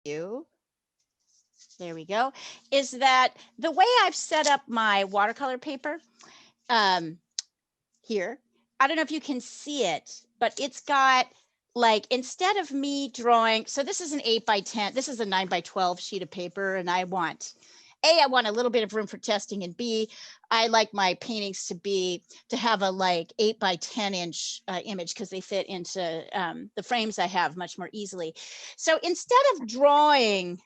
you, there we go, is that the way I've set up my watercolor paper here, I don't know if you can see it, but it's got like, instead of me drawing, so this is an 8x10, this is a 9x12 sheet of paper, and I want a little bit of room for testing, and B, I like my paintings to have a like 8x10 inch image, because they fit into the frames I have much more easily. So instead of drawing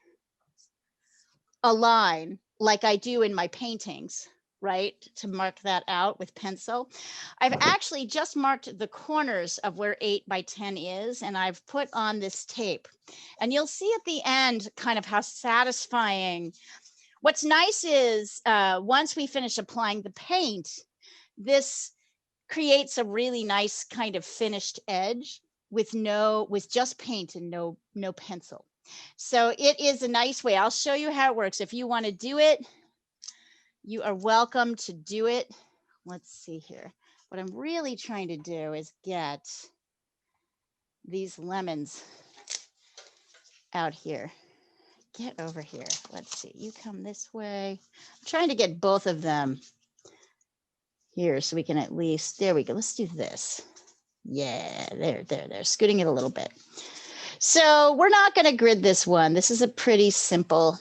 a line like I do in my paintings, right, to mark that out with pencil, I've actually just marked the corners of where 8x10 is, and I've put on this tape. And you'll see at the end kind of how satisfying. What's nice is once we finish applying the paint, this creates a really nice kind of finished edge with just paint and no pencil. So it is a nice way. I'll show you how it works. If you want to do it, you are welcome to do it. Let's see here. What I'm really trying to do is get these lemons out here. Get over here. Let's see. You come this way. I'm trying to get both of them here so we can at least, there we go. Let's do this. Yeah, there. Scooting it a little bit. So we're not going to grid this one. This is a pretty simple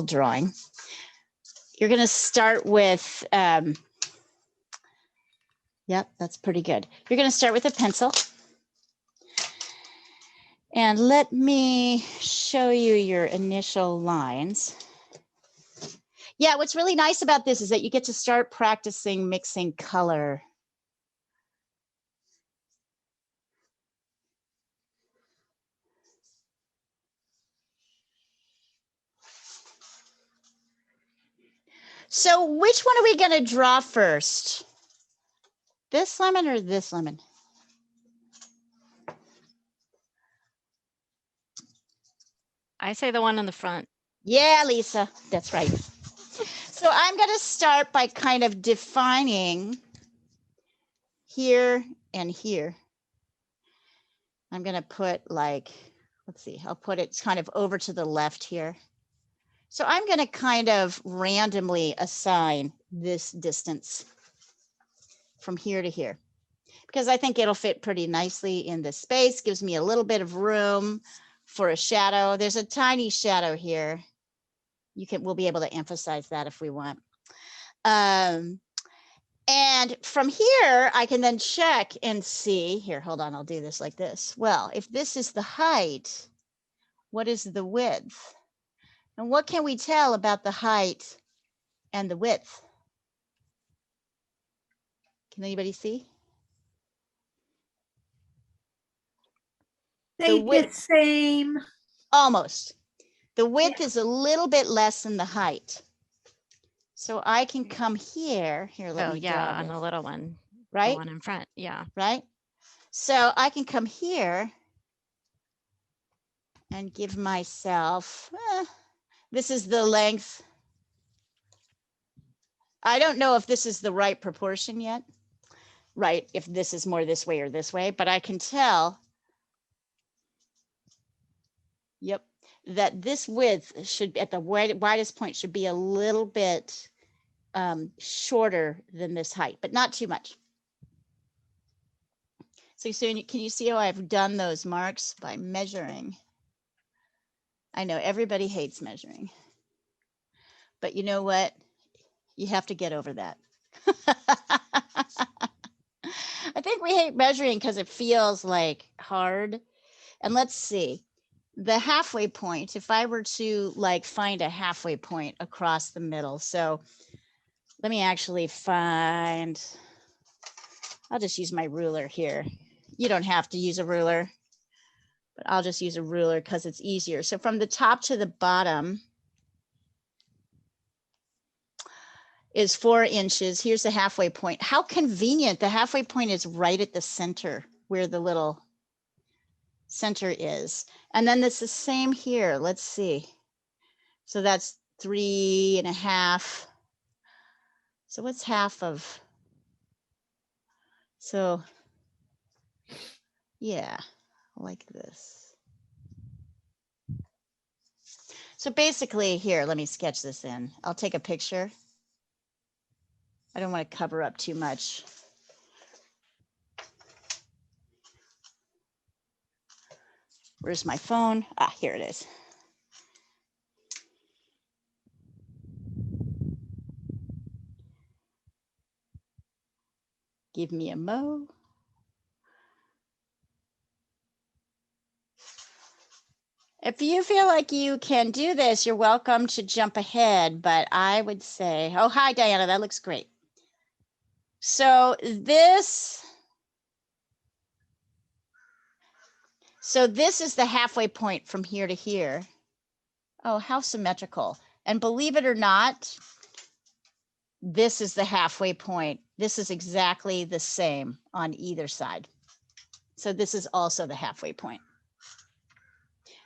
drawing. You're going to start with, yep, that's pretty good. You're going to start with a pencil. And let me show you your initial lines. Yeah, what's really nice about this is that you get to start practicing mixing color. So which one are we going to draw first? This lemon or this lemon? I say the one on the front. Yeah, Lisa, that's right. So I'm going to start by kind of defining here and here. I'm going to put like, let's see, I'll put it kind of over to the left here. So I'm going to kind of randomly assign this distance from here to here, because I think it'll fit pretty nicely in the space, gives me a little bit of room for a shadow. There's a tiny shadow here. We'll be able to emphasize that if we want. And from here, I can then check and see, here, hold on, I'll do this like this. Well, if this is the height, what is the width? And what can we tell about the height and the width? Can anybody see? They the same. Almost. The width is a little bit less than the height. So I can come here. Here, let me yeah, on the little one. Right? The one in front, yeah. Right? So I can come here and give myself, this is the length. I don't know if this is the right proportion yet, right? If this is more this way or this way, but I can tell, yep, that this width should, at the widest point, should be a little bit shorter than this height, but not too much. So can you see how I've done those marks by measuring? I know everybody hates measuring, but you know what? You have to get over that. I think we hate measuring because it feels like hard. And let's see, the halfway point, if I were to like find a halfway point across the middle. So let me actually find, I'll just use my ruler here. You don't have to use a ruler, but I'll just use a ruler because it's easier. So from the top to the bottom is 4 inches. Here's the halfway point. How convenient. The halfway point is right at the center where the little center is. And then it's the same here. Let's see. So that's 3.5. So what's half of? So yeah, like this. So basically here, let me sketch this in. I'll take a picture. I don't want to cover up too much. Where's my phone? Ah, here it is. Give me a mo. If you feel like you can do this, you're welcome to jump ahead, but I would say, oh, hi, Diana, that looks great. So this is the halfway point from here to here. Oh, how symmetrical. And believe it or not, this is the halfway point. This is exactly the same on either side. So this is also the halfway point.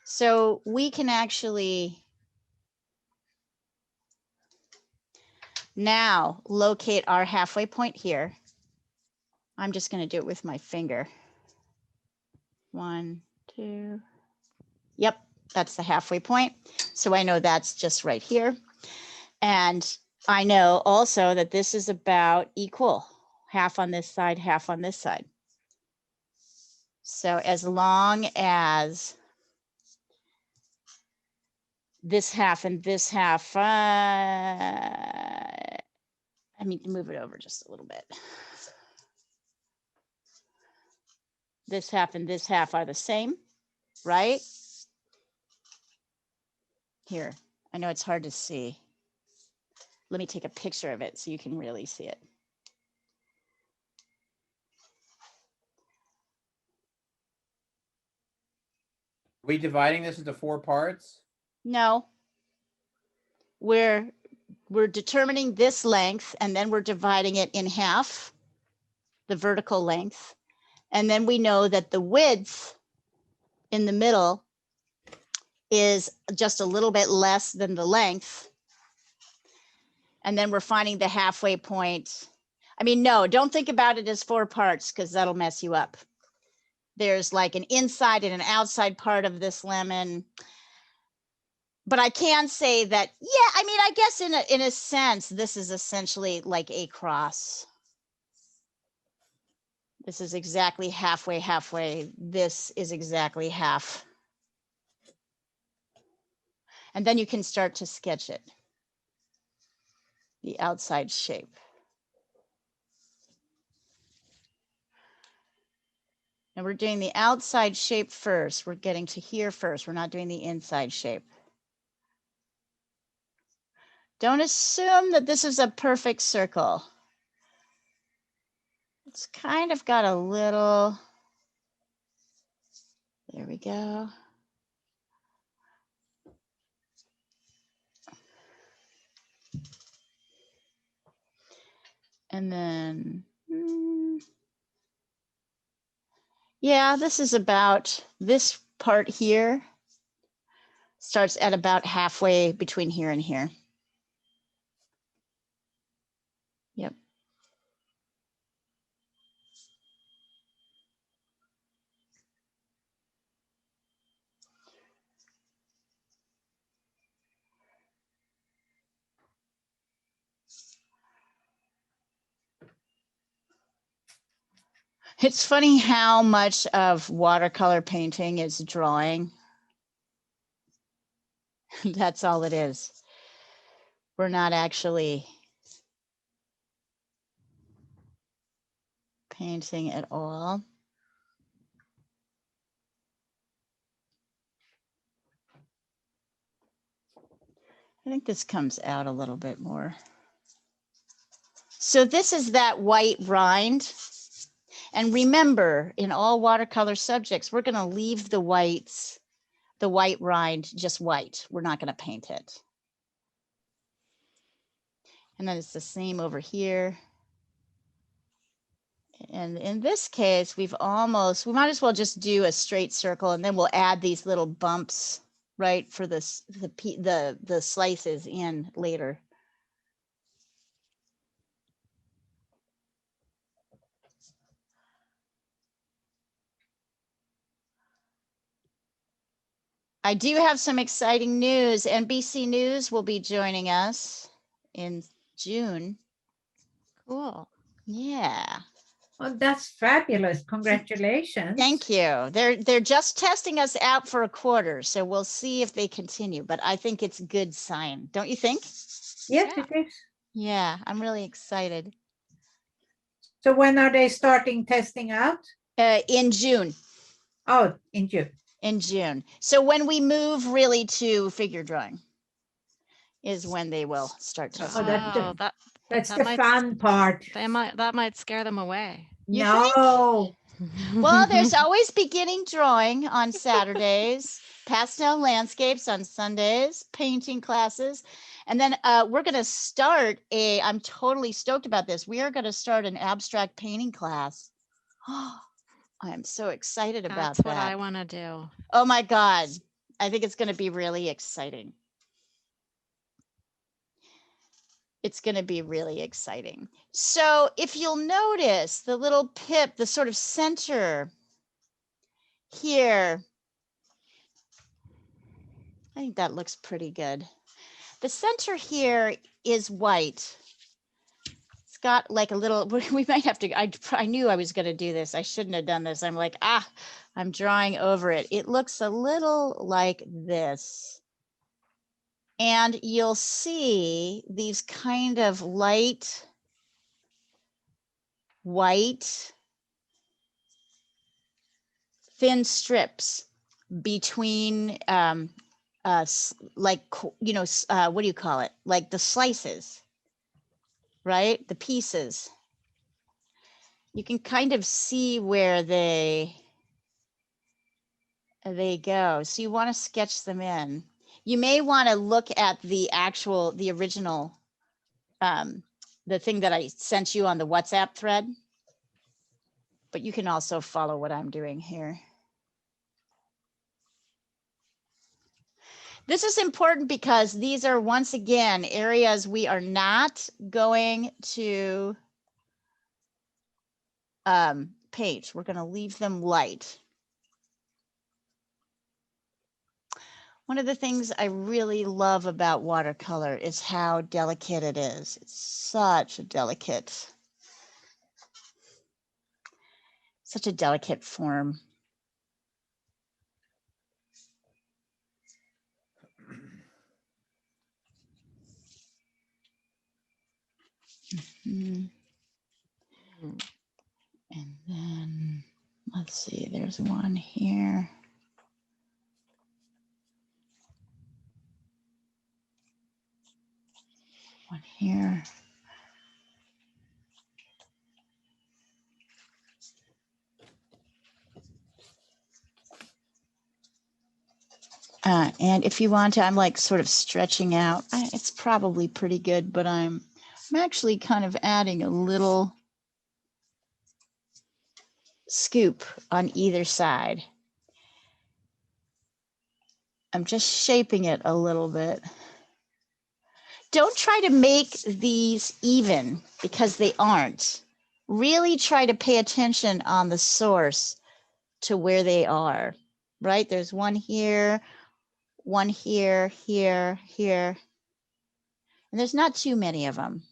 So we can actually now locate our halfway point here. I'm just going to do it with my finger. 1, 2. Yep, that's the halfway point. So I know that's just right here. And I know also that this is about equal, half on this side, half on this side. So as long as this half and this half, I need to move it over just a little bit. This half and this half are the same, right? Here, I know it's hard to see. Let me take a picture of it so you can really see it. Are we dividing this into 4 parts? No, we're determining this length and then we're dividing it in half, the vertical length. And then we know that the width in the middle is just a little bit less than the length. And then we're finding the halfway point. I mean, no, don't think about it as 4 parts because that'll mess you up. There's like an inside and an outside part of this lemon. But I can say that, yeah, I mean, I guess in a sense, this is essentially like a cross. This is exactly halfway, halfway. This is exactly half. And then you can start to sketch it, the outside shape. And we're doing the outside shape first. We're getting to here first. We're not doing the inside shape. Don't assume that this is a perfect circle. It's kind of got a little, there we go. And then, yeah, this is about, this part here starts at about halfway between here and here. Yep. It's funny how much of watercolor painting is drawing. That's all it is. We're not actually painting at all. I think this comes out a little bit more. So this is that white rind. And remember, in all watercolor subjects, we're going to leave the white rind just white. We're not going to paint it. And then it's the same over here. And in this case, we might as well just do a straight circle and then we'll add these little bumps, right, for the slices in later. I do have some exciting news. NBC News will be joining us in June. Cool. Yeah. Oh, that's fabulous. Congratulations. Thank you. They're just testing us out for a quarter, so we'll see if they continue, but I think it's a good sign. Don't you think? Yes, Yeah. it is. Yeah, I'm really excited. So when are they starting testing out? In June. Oh, in June. In June. So when we move really to figure drawing is when they will start testing. Oh, that's Oh, the, that's that the might fun part. that might scare them away. You think? No. Well, there's always beginning drawing on Saturdays, pastel landscapes on Sundays, painting classes. And then we're going to start I'm totally stoked about this. We are going to start an abstract painting class. I'm so excited about That's what that. I want to do. Oh my God. I think it's going to be really exciting. It's going to be really exciting. So if you'll notice the little pip, the sort of center here, I think that looks pretty good. The center here is white. It's got like a little, we might have to, I knew I was going to do this. I shouldn't have done this. I'm like, I'm drawing over it. It looks a little like this. And you'll see these kind of light white thin strips between like, what do you call it? Like the slices, right? The pieces. You can kind of see where they go. So you want to sketch them in. You may want to look at the original, the thing that I sent you on the WhatsApp thread, but you can also follow what I'm doing here. This is important because these are, once again, areas we are not going to paint. We're going to leave them light. One of the things I really love about watercolor is how delicate it is. It's such a delicate form. Mm. And then let's see, there's one here. One here. And if you want to, I'm like sort of stretching out. It's probably pretty good, but I'm actually kind of adding a little scoop on either side. I'm just shaping it a little bit. Don't try to make these even because they aren't. Really try to pay attention on the source to where they are, right? There's one here, here. And there's not too many of them.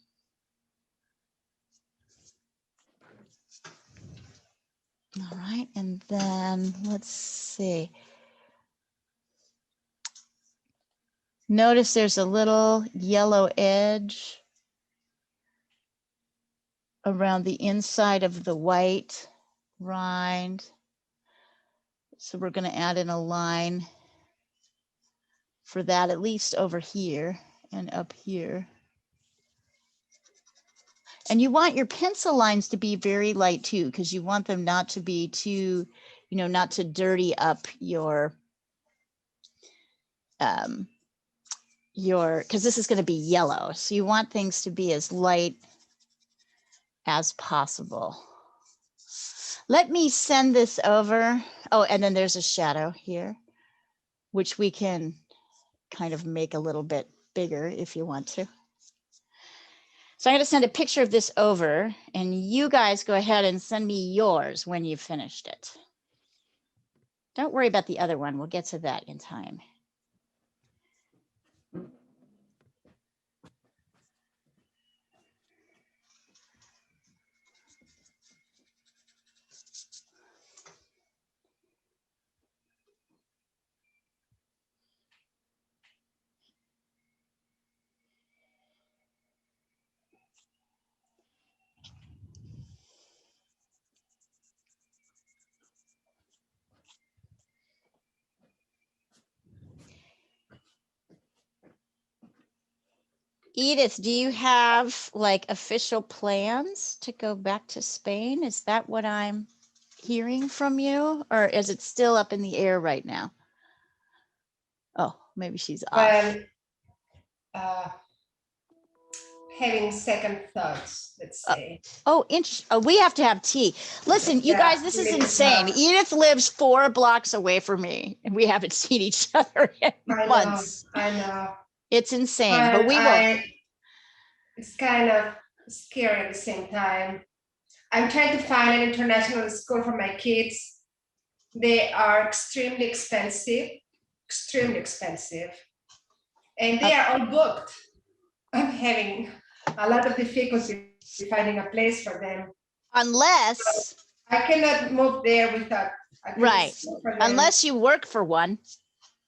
All right, and then let's see. Notice there's a little yellow edge around the inside of the white rind. So we're going to add in a line for that, at least over here and up here. And you want your pencil lines to be very light too, because you want them not to be too, not to dirty up your, because this is going to be yellow. So you want things to be as light as possible. Let me send this over. Oh, and then there's a shadow here, which we can kind of make a little bit bigger if you want to. So I'm going to send a picture of this over, and you guys go ahead and send me yours when you've finished it. Don't worry about the other one. We'll get to that in time. Edith, do you have like official plans to go back to Spain? Is that what I'm hearing from you? Or is it still up in the air right now? Oh, maybe she's off. Well, having second thoughts, let's say. Oh, we have to have tea. Listen, you Yeah, guys, this we is need to insane. have- Edith lives 4 blocks away from me, and we haven't seen each other in I know, months. I know. It's insane, but we will. It's kind of scary at the same time. I'm trying to find an international school for my kids. They are extremely expensive, and they are all booked. I'm having a lot of difficulty finding a place for them. Unless, I cannot move there without a good right, school for them. unless you work for one,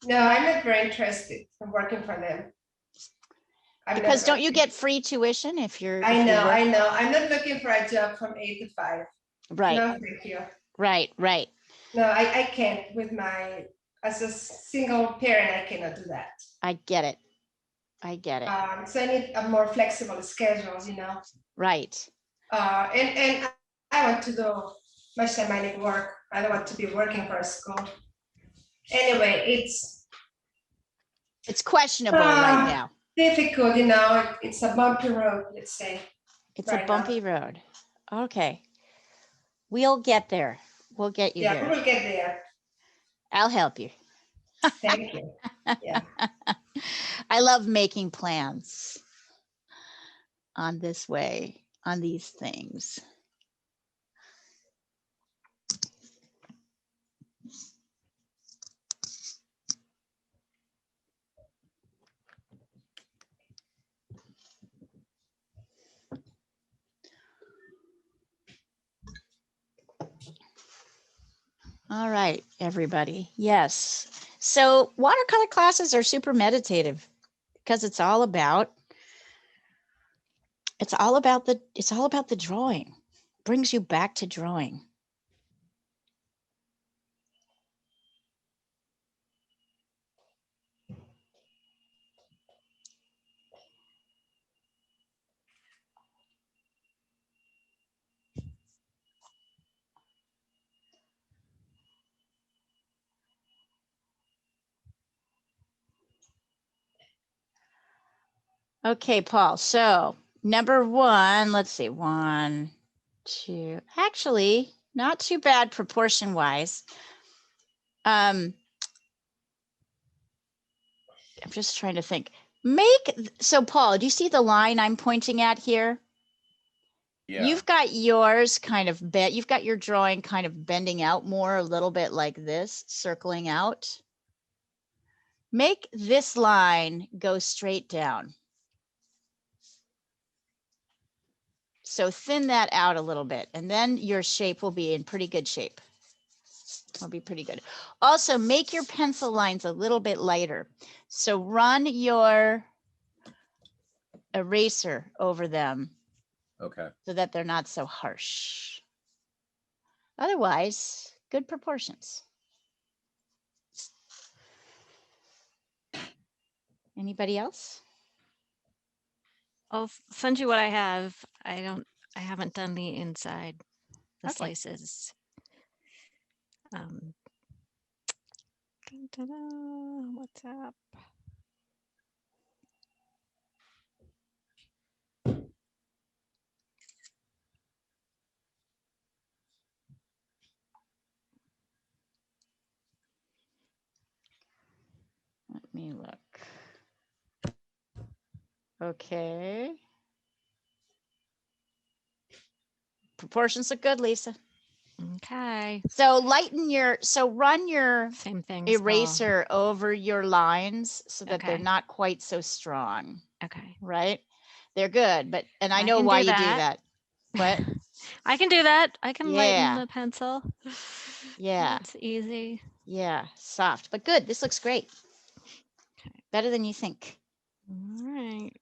No, I'm not very interested in working for them. because not don't you get free tuition if you're? I if you know, work- I know. I'm not looking for a job from 8 to 5. Right, No, thank you. right. No, I can't with as a single parent, I cannot do that. I get it. So I need a more flexible schedules, Right. And I want to do much time I need work. I don't want to be working for a school. Anyway, It's questionable right now. difficult, it's a bumpy road, let's say. It's right a now. bumpy road. Okay. We'll get there. We'll get you Yeah, we there. will get there. I'll help you. Thank you. Yeah. I love making plans on these things. All right, everybody. Yes. So watercolor classes are super meditative because it's all about the drawing. Brings you back to drawing. Okay, Paul. So number 1, let's see, 1, 2, actually not too bad proportion wise. I'm just trying to think. So Paul, do you see the line I'm pointing at here? Yeah. You've got yours kind of you've got your drawing kind of bending out more, a little bit like this, circling out. Make this line go straight down. So thin that out a little bit, and then your shape will be in pretty good shape. It'll be pretty good. Also, make your pencil lines a little bit lighter. So run your eraser over them Okay. so that they're not so harsh. Otherwise, good proportions. Anybody else? I'll send you what I have. I haven't done the inside, the Okay. slices. What's up? Let me look. Okay. Proportions look good, Lisa. Okay. So run your Same thing. eraser over your lines so that they're Okay. not quite so strong, Okay. right? They're good, but, and I I know can why do you do that. that. What? I can do that. I can lighten Yeah. the pencil. Yeah. It's easy. Yeah, soft, but good. This looks great. Okay. Better than you think. All right.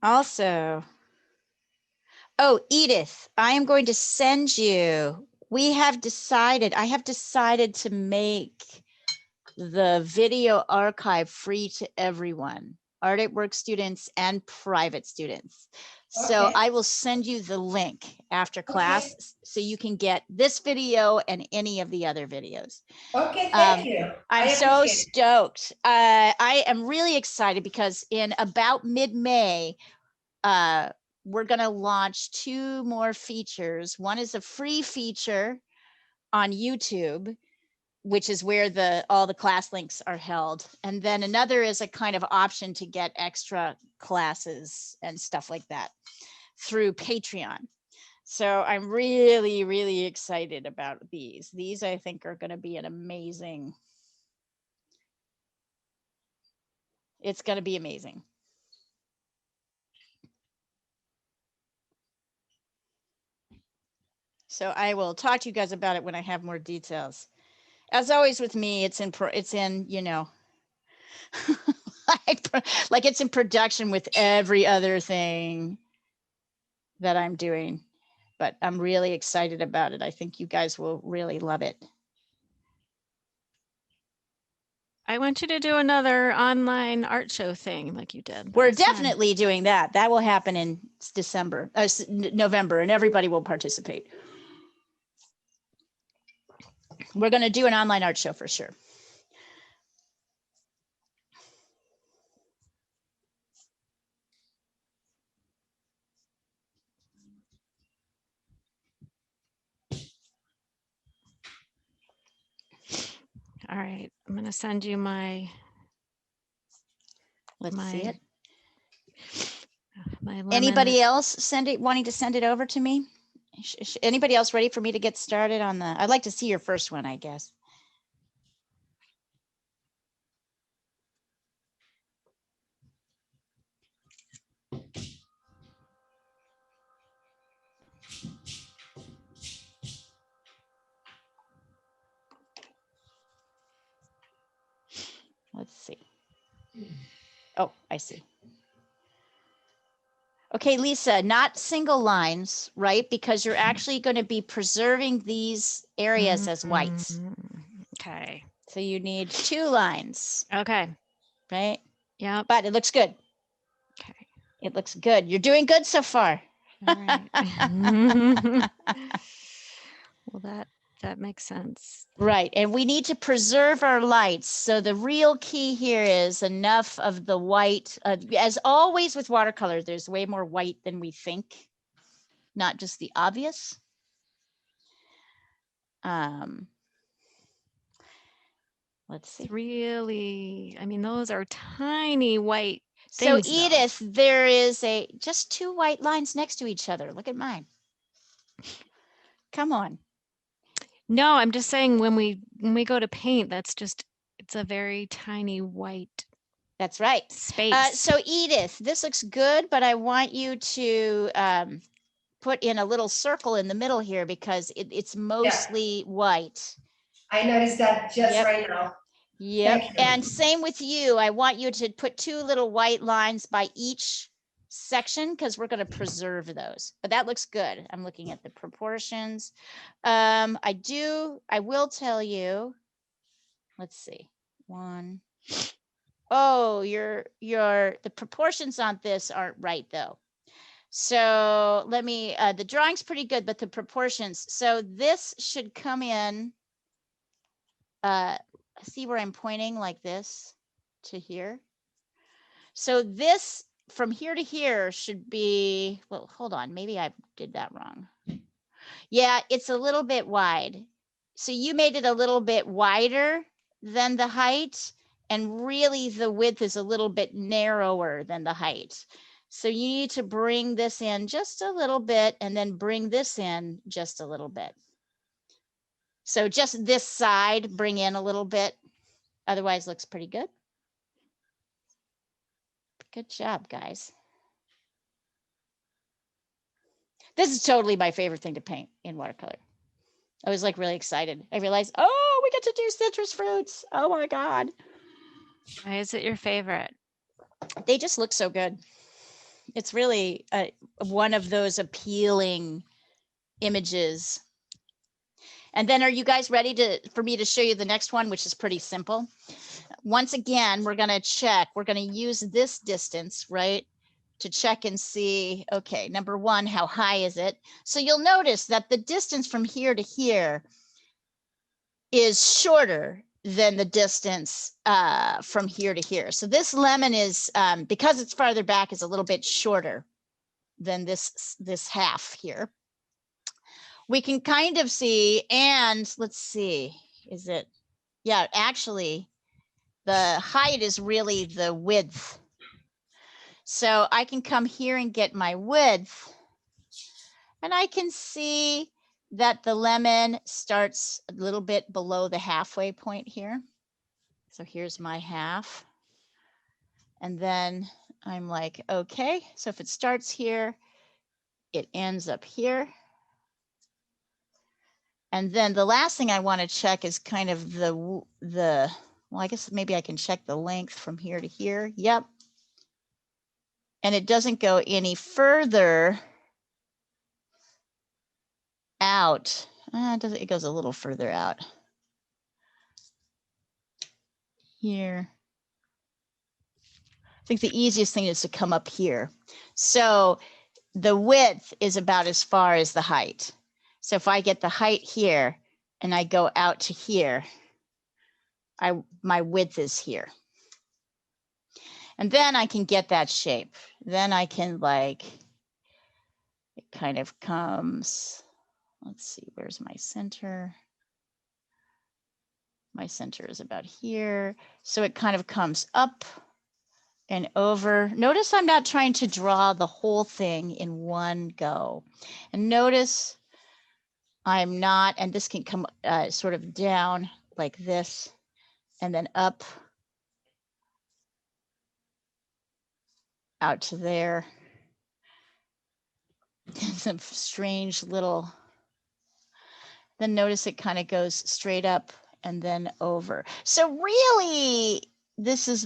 Also, oh, Edith, I am going to send you. I have decided to make the video archive free to everyone, Art at Work students and private students. So Okay. I will send you the link after class Okay. so you can get this video and any of the other videos. Okay, thank Um, you. I'm I so appreciate it. stoked. I am really excited because in about mid-May, we're going to launch 2 more features. One is a free feature on YouTube, which is where all the class links are held. And then another is a kind of option to get extra classes and stuff like that through Patreon. So I'm really, really excited about these. These I think are going to be an amazing. It's going to be amazing. So I will talk to you guys about it when I have more details. As always with me, it's in, you know, like it's in production with every other thing that I'm doing, but I'm really excited about it. I think you guys will really love it. I want you to do another online art show thing like you did. That We're was fun. definitely doing that. That will happen in November, and everybody will participate. We're going to do an online art show for sure. All right, I'm gonna send you my Let's see my it. my lemon. Anybody else wanting to send it over to me? Anybody else ready for me to get started on the? I'd like to see your first one, I guess. Let's see. Oh, I see. Okay, Lisa, not single lines, right? Because you're actually going to be preserving these areas as whites. Okay. So you need 2 lines, Okay. right? Yep. But it looks good. Okay. It looks good. You're doing good so far. All right. Well, that makes sense. Right. And we need to preserve our lights. So the real key here is enough of the white. As always with watercolor, there's way more white than we think, not just the obvious. Let's see. It's really, I mean, those are tiny white So things, though. Edith, there is just 2 white lines next to each other. Look at mine. Come on. No, I'm just saying when we go to paint, it's a very tiny white That's right. space. So Edith, this looks good, but I want you to put in a little circle in the middle here because it's mostly white. I noticed that just right now. Yep. Thank you. And same with you. I want you to put 2 little white lines by each section because we're going to preserve those. But that looks good. I'm looking at the proportions. I will tell you, let's see. 1. Oh, the proportions on this aren't right though. So let me, the drawing's pretty good, but the proportions. So this should come in, see where I'm pointing like this to here. So this from here to here should be, well, hold on, maybe I did that wrong. Yeah, it's a little bit wide. So you made it a little bit wider than the height, and really the width is a little bit narrower than the height. So you need to bring this in just a little bit and then bring this in just a little bit. So just this side, bring in a little bit. Otherwise looks pretty good. Good job, guys. This is totally my favorite thing to paint in watercolor. I was like really excited. I realized, oh, we get to do citrus fruits. Oh my God. Why is it your favorite? They just look so good. It's really one of those appealing images. And then are you guys ready for me to show you the next one, which is pretty simple? Once again, we're going to check. We're going to use this distance, right, to check and see, okay, number 1, how high is it? So you'll notice that the distance from here to here is shorter than the distance from here to here. So this lemon is, because it's farther back, is a little bit shorter than this half here. We can kind of see, and let's see, is it, yeah, actually the height is really the width. So I can come here and get my width, and I can see that the lemon starts a little bit below the halfway point here. So here's my half. And then I'm like, okay, so if it starts here, it ends up here. And then the last thing I want to check is kind of well, I guess maybe I can check the length from here to here. Yep. And it doesn't go any further out. It goes a little further out. Here. I think the easiest thing is to come up here. So the width is about as far as the height. So if I get the height here and I go out to here, my width is here. And then I can get that shape. Then I can it kind of comes, let's see, where's my center? My center is about here. So it kind of comes up and over. Notice I'm not trying to draw the whole thing in one go. And notice I'm not, and this can come sort of down like this and then up out to there. Some strange little, then notice it kind of goes straight up and then over. So really, this is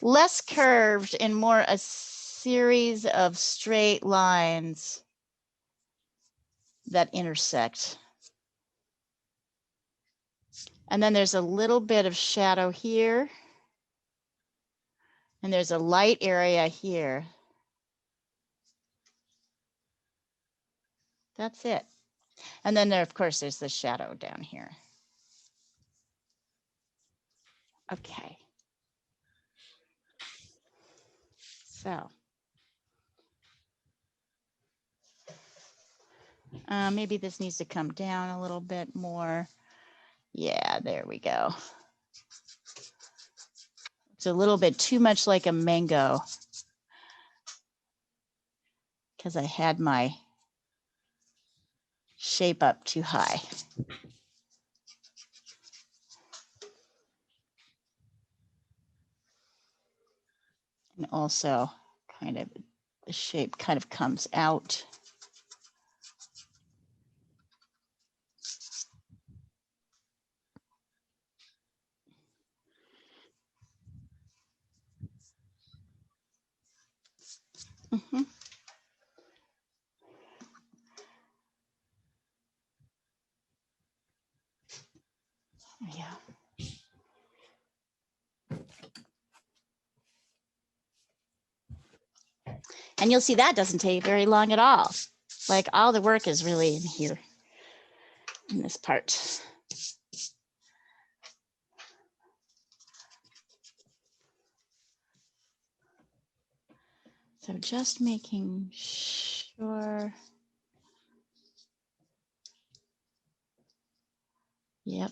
less curved and more a series of straight lines that intersect. And then there's a little bit of shadow here. And there's a light area here. That's it. And then there, of course, there's the shadow down here. Okay. So maybe this needs to come down a little bit more. Yeah, there we go. It's a little bit too much like a mango because I had my shape up too high. And also kind of the shape kind of comes out. Mm-hmm. Yeah. And you'll see that doesn't take very long at all. Like all the work is really in here, in this part. So just making sure. Yep.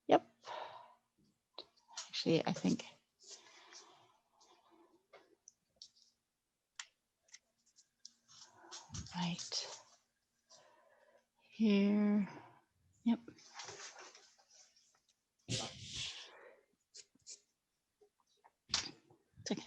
Yep. Actually, I think. Right here. Yep. It's okay.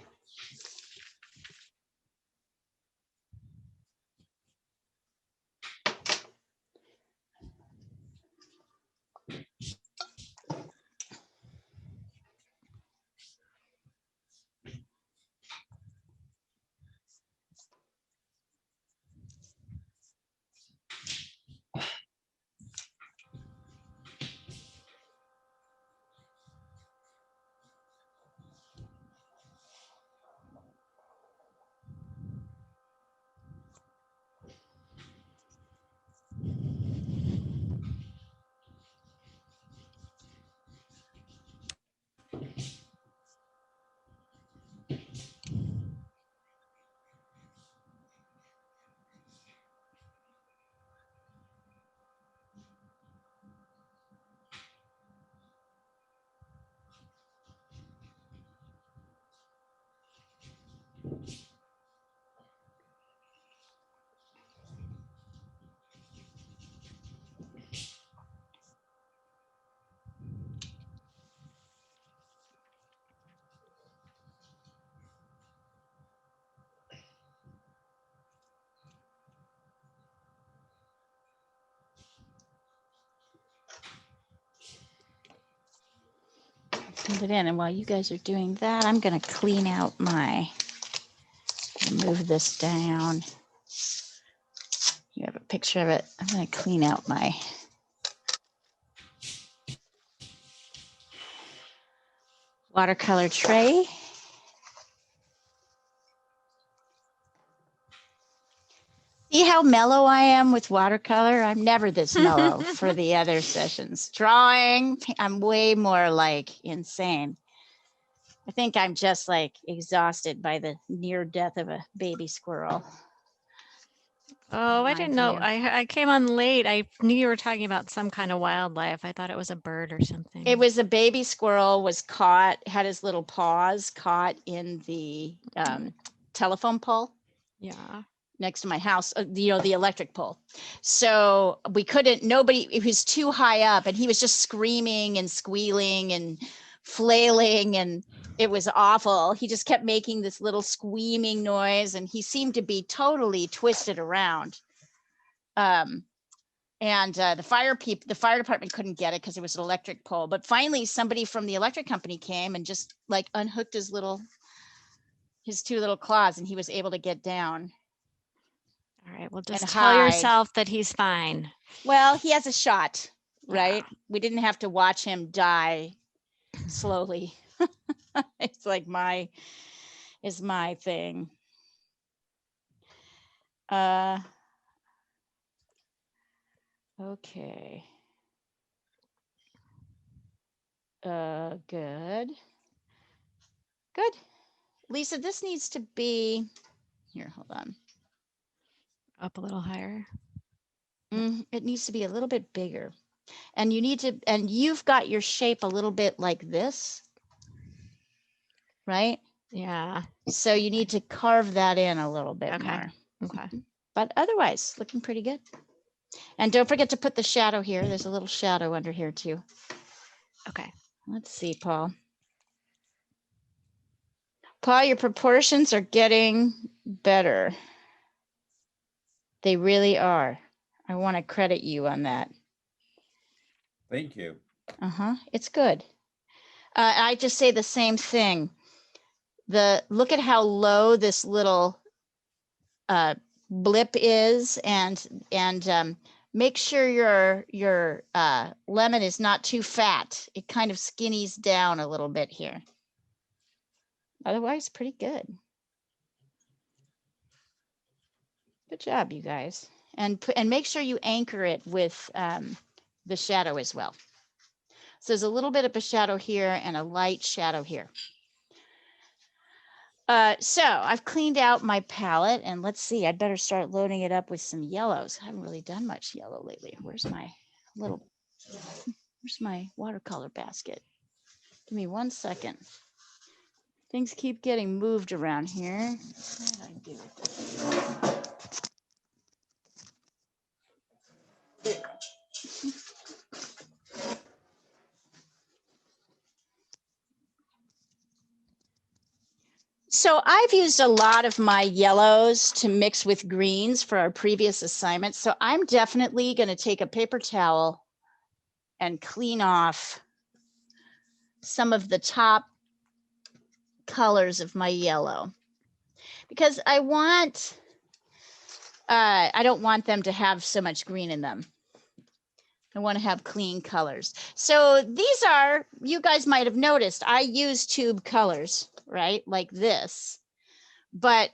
Put it in, and while you guys are doing that, I'm gonna clean out my, move this down. You have a picture of it. I'm gonna clean out my watercolor tray. See how mellow I am with watercolor? I'm never this mellow for the other sessions. Drawing, I'm way more like insane. I think I'm just like exhausted by the near death of a baby squirrel. Oh, I My didn't know. view. I came on late. I knew you were talking about some kind of wildlife. I thought it was a bird or something. It was a baby squirrel was caught, had his little paws caught in the telephone pole Yeah. next to my house, the electric pole. So we couldn't, nobody, it was too high up, and he was just screaming and squealing and flailing, and it was awful. He just kept making this little squeaming noise, and he seemed to be totally twisted around. And the fire department couldn't get it because it was an electric pole. But finally, somebody from the electric company came and just like unhooked his two little claws, and he was able to get down. All right. Well, And just tell hide. yourself that he's fine. Well, he has a shot, right? Yeah. We didn't have to watch him die slowly. It's like my thing. Okay. Good. Good. Lisa, this needs to be here. Hold on. Up a little higher. It needs to be a little bit bigger. And you need to, and you've got your shape a little bit like this, right? Yeah. So you need to carve that in a little bit Okay. more. Okay. But otherwise, looking pretty good. And don't forget to put the shadow here. There's a little shadow under here too. Okay. Let's see, Paul. Paul, your proportions are getting better. They really are. I want to credit you on that. Thank you. It's good. I just say the same thing. Look at how low this little blip is, and make sure your lemon is not too fat. It kind of skinnies down a little bit here. Otherwise, pretty good. Good job, you guys. And make sure you anchor it with the shadow as well. So there's a little bit of a shadow here and a light shadow here. So I've cleaned out my palette, and let's see, I'd better start loading it up with some yellows. I haven't really done much yellow lately. Where's my watercolor basket? Give me 1 second. Things keep getting moved around here. What did I do with this? So I've used a lot of my yellows to mix with greens for our previous assignments. So I'm definitely going to take a paper towel and clean off some of the top colors of my yellow, because I don't want them to have so much green in them. I want to have clean colors. So these are, you guys might have noticed, I use tube colors, right? Like this. But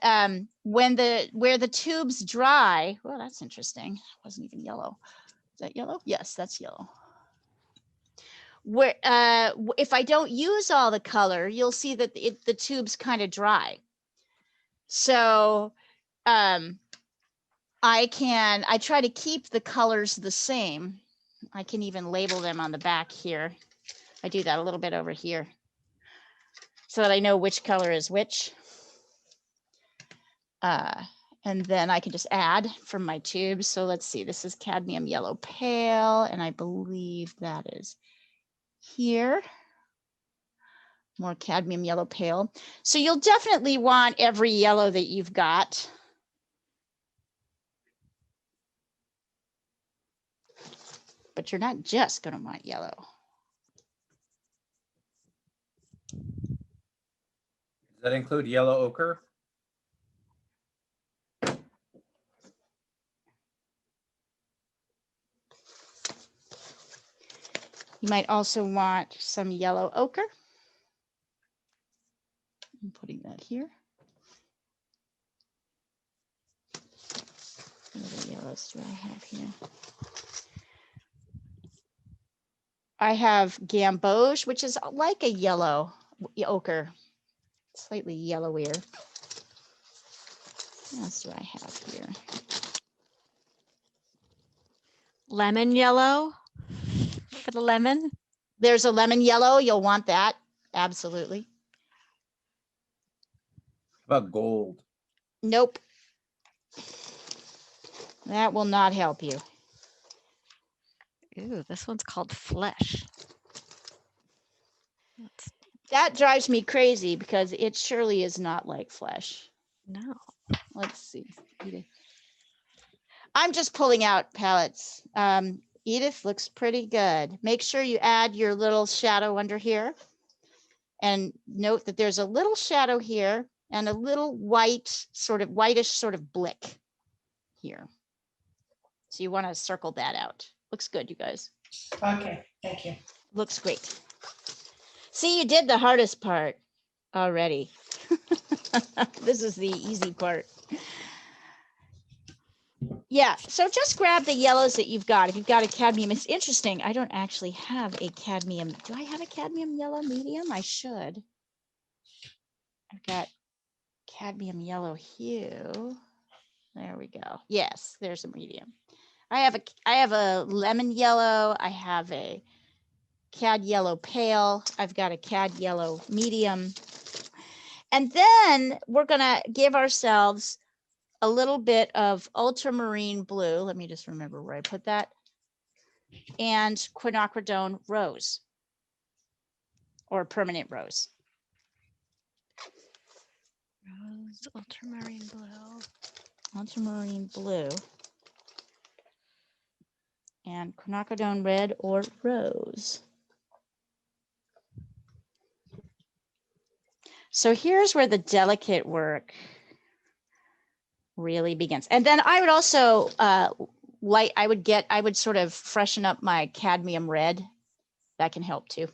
where the tubes dry, well, that's interesting. It wasn't even yellow. Is that yellow? Yes, that's yellow. Where if I don't use all the color, you'll see that the tubes kind of dry. So I try to keep the colors the same. I can even label them on the back here. I do that a little bit over here so that I know which color is which. And then I can just add from my tubes. So let's see, this is cadmium yellow pale, and I believe that is here. More cadmium yellow pale. So you'll definitely want every yellow that you've got. But you're not just going to want yellow. that include yellow ochre? You might also want some yellow ochre. I'm putting that here. What other yellows do I have here? I have gamboge, which is like a yellow ochre, slightly yellowier. What else do I have here? Lemon yellow for the lemon. There's a lemon yellow. You'll want that. Absolutely. How about gold? Nope. That will not help you. Ooh, this one's called flesh. That's, That drives me crazy because it surely is not like flesh. no. Let's see. Edith. I'm just pulling out palettes. Edith looks pretty good. Make sure you add your little shadow under here. And note that there's a little shadow here and a little white, sort of whitish sort of blick here. So you want to circle that out. Looks good, you guys. Okay, thank you. Looks great. See, you did the hardest part already. This is the easy part. Yeah, so just grab the yellows that you've got. If you've got a cadmium, it's interesting. I don't actually have a cadmium. Do I have a cadmium yellow medium? I should. I've got cadmium yellow hue. There we go. Yes, there's a medium. I have a lemon yellow. I have a cad yellow pale. I've got a cad yellow medium. And then we're gonna give ourselves a little bit of ultramarine blue. Let me just remember where I put that. And quinacridone rose or permanent rose. Rose, ultramarine blue. Ultramarine blue. And quinacridone red or rose. So here's where the delicate work really begins. And then I would also I would sort of freshen up my cadmium red. That can help too.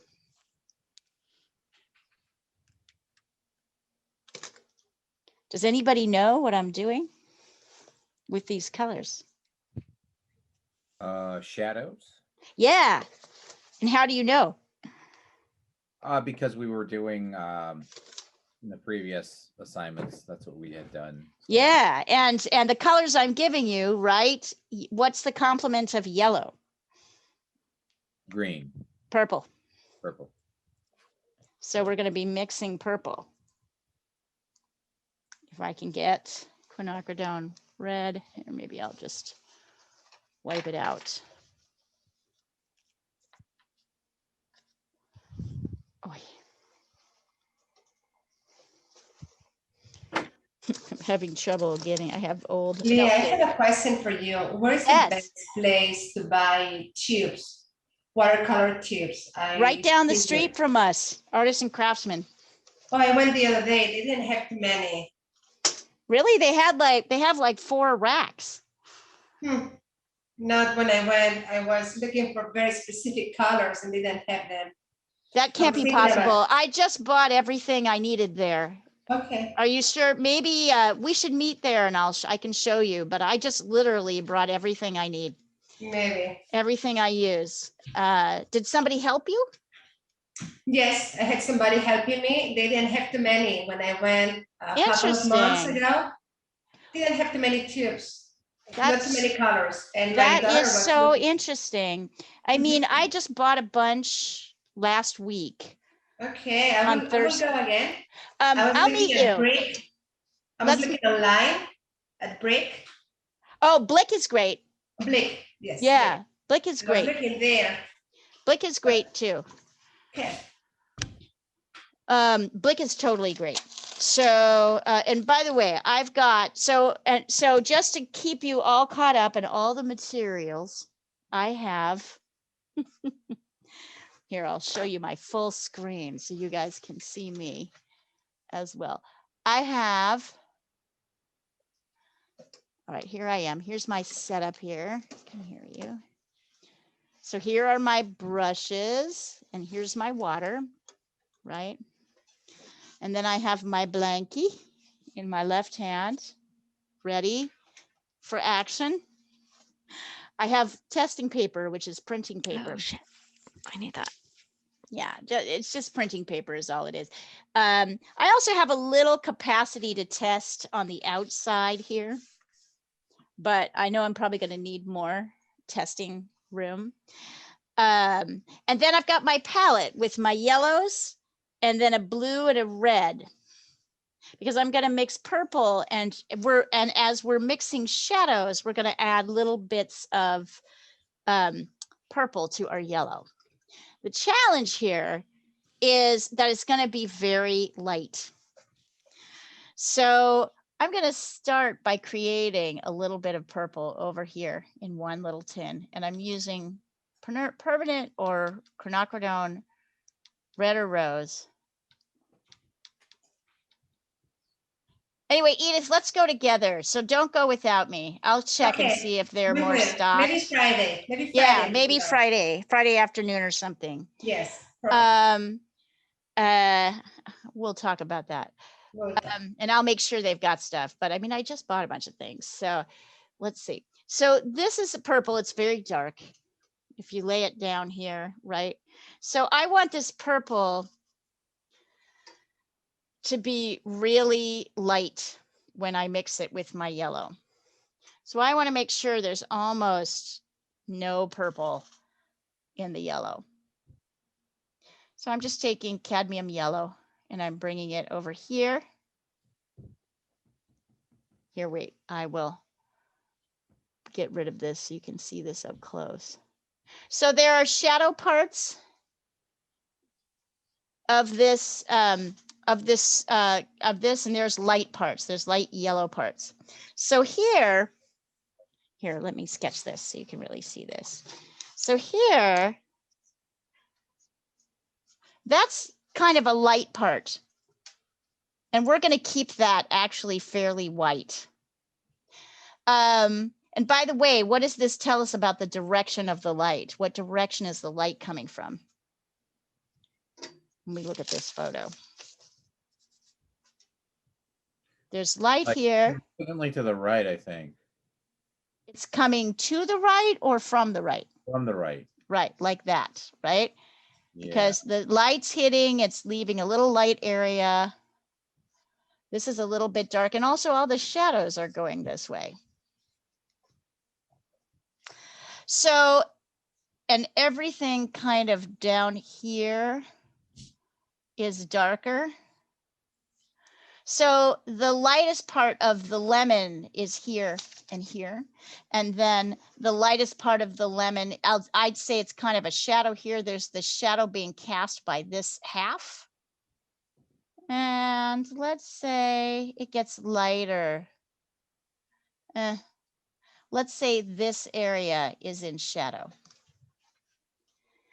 Does anybody know what I'm doing with these colors? Shadows? Yeah. And how do you know? Because we were doing in the previous assignments, that's what we had done. So, Yeah. And the colors I'm giving you, right? What's the complement of yellow? green, Purple. purple. So we're going to be mixing purple. If I can get quinacridone red, here, maybe I'll just wipe it out. Oh, I'm having trouble getting, I have old. Leah, I no, have a question for you. Where is Yes. the best place to buy tubes, watercolor tubes? right down the think street from us, Artists and Craftsmen. Oh, I went the other day. They didn't have too many. Really? They have like 4 racks. Not when I went. I was looking for very specific colors and they didn't have them. That can't be thinking about- possible. I just bought everything I needed there. Okay. Are you sure? Maybe we should meet there and I can show you, but I just literally brought everything I need, Maybe. everything I use. Did somebody help you? Yes, I had somebody helping me. They didn't have too many when I went a couple of months Interesting. ago. They didn't have too many tubes, not too many colors. And my That daughter is was so looking- interesting. I mean, I just bought a bunch last week. Okay, on I will go Thursday. again. I was I'll looking meet at you. Brick. I was Let's- looking online at Brick. Oh, Blick is great. Blick, yes. Yeah, Blick is Blick. I was great. looking there. Blick is great too. Okay. Blick is totally great. So, and by the way, I've got, so just to keep you all caught up in all the materials, I have, here, I'll show you my full screen so you guys can see me. as well. I have, all right, here I am. Here's my setup here. I can hear you. So here are my brushes and here's my water, right? And then I have my blankie in my left hand, ready for action. I have testing paper, which is printing paper. Oh shit, I need that. Yeah, it's just printing paper is all it is. I also have a little capacity to test on the outside here, but I know I'm probably going to need more testing room. And then I've got my palette with my yellows and then a blue and a red, because I'm going to mix purple, and as we're mixing shadows, we're going to add little bits of purple to our yellow. The challenge here is that it's going to be very light. So I'm going to start by creating a little bit of purple over here in one little tin, and I'm using permanent or quinacridone red or rose. Anyway, Edith, let's go together. So don't go without me. I'll check and Okay, see if they're we more will. stocked. Maybe Friday. Maybe Friday. Yeah, maybe no. Friday afternoon or something. Yes. Perfect. We'll talk about that. Well, And I'll make sure they've got stuff, but I mean, I just bought a bunch of things. So let's see. So this is purple. It's very dark. If you lay it down here, right? So I want this purple to be really light when I mix it with my yellow. So I want to make sure there's almost no purple in the yellow. So I'm just taking cadmium yellow and I'm bringing it over here. Here, wait, I will get rid of this so you can see this up close. So there are shadow parts of this, and there's light parts. There's light yellow parts. So here, let me sketch this so you can really see this. So here, that's kind of a light part. And we're going to keep that actually fairly white. And by the way, what does this tell us about the direction of the light? What direction is the light coming from? Let me look at this photo. There's light Like, here. Definitely to the right, I think. It's coming to the right or from the right? From the right. Right, like that, right? Yeah. Because the light's hitting, it's leaving a little light area. This is a little bit dark, and also all the shadows are going this way. So, and everything kind of down here is darker. So the lightest part of the lemon is here and here. And then the lightest part of the lemon, I'd say it's kind of a shadow here. There's the shadow being cast by this half. And let's say it gets lighter. Let's say this area is in shadow.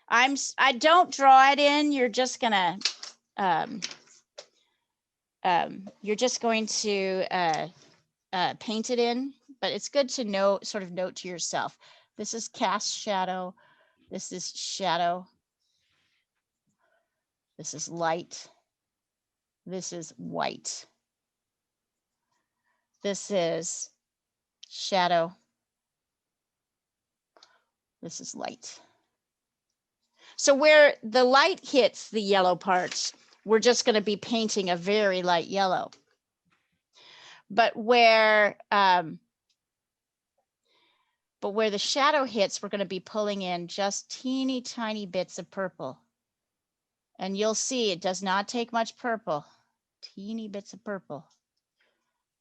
I don't draw it in. You're just gonna paint it in, but it's good to know, sort of note to yourself. This is cast shadow. This is shadow. This is light. This is white. This is shadow. This is light. So where the light hits the yellow parts, we're just going to be painting a very light yellow. But where the shadow hits, we're going to be pulling in just teeny tiny bits of purple. And you'll see it does not take much purple, teeny bits of purple,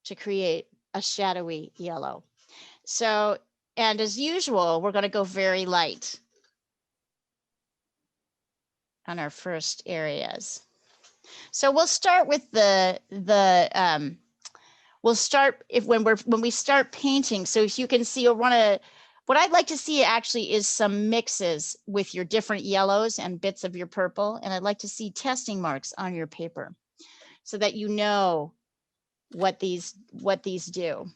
to create a shadowy yellow. So, and as usual, we're going to go very light on our first areas. So we'll start with we'll start when we start painting. So if you can see, what I'd like to see actually is some mixes with your different yellows and bits of your purple. And I'd like to see testing marks on your paper. so that you know what these do.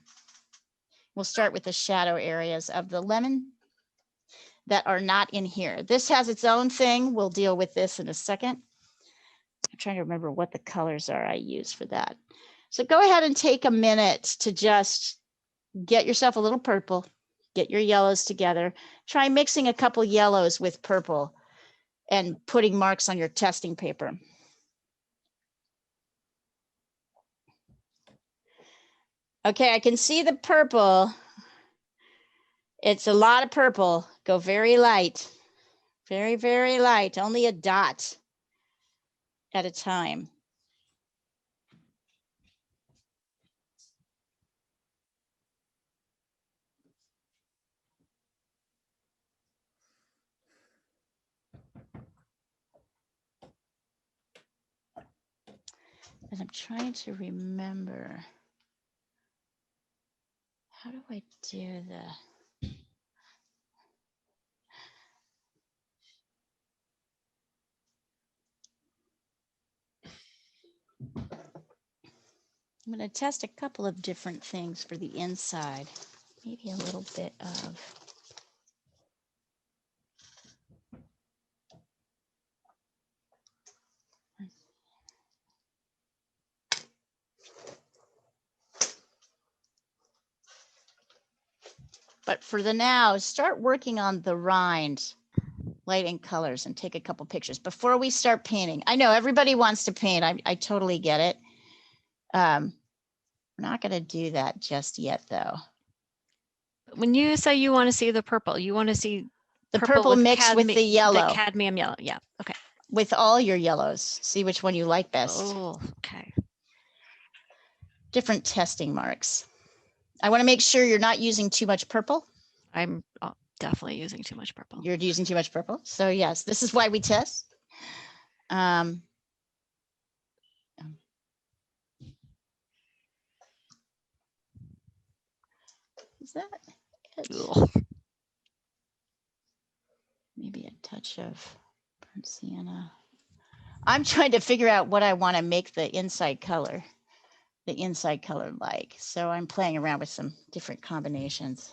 We'll start with the shadow areas of the lemon that are not in here. This has its own thing. We'll deal with this in a second. I'm trying to remember what the colors are I use for that. So go ahead and take a minute to just get yourself a little purple, get your yellows together. Try mixing a couple yellows with purple and putting marks on your testing paper. Okay, I can see the purple. It's a lot of purple. Go very light, very, very light, only a dot at a time. And I'm trying to remember, how do I do the, I'm going to test a couple of different things for the inside. Maybe a little bit of, but for the now, start working on the rind, light and colors, and take a couple pictures before we start painting. I know everybody wants to paint. I totally get it. We're not going to do that just yet, though. When you say you want to see the purple, you want to see The purple mixed with the yellow, the cadmium yellow. Yeah. Okay. with all your yellows. See which one you like best. Oh, okay. Different testing marks. I want to make sure you're not using too much purple. I'm definitely using too much purple. You're using too much purple. So yes, this is why we test. Is that it? Ugh. Maybe a touch of burnt sienna. I'm trying to figure out what I want to make the inside color like. So I'm playing around with some different combinations.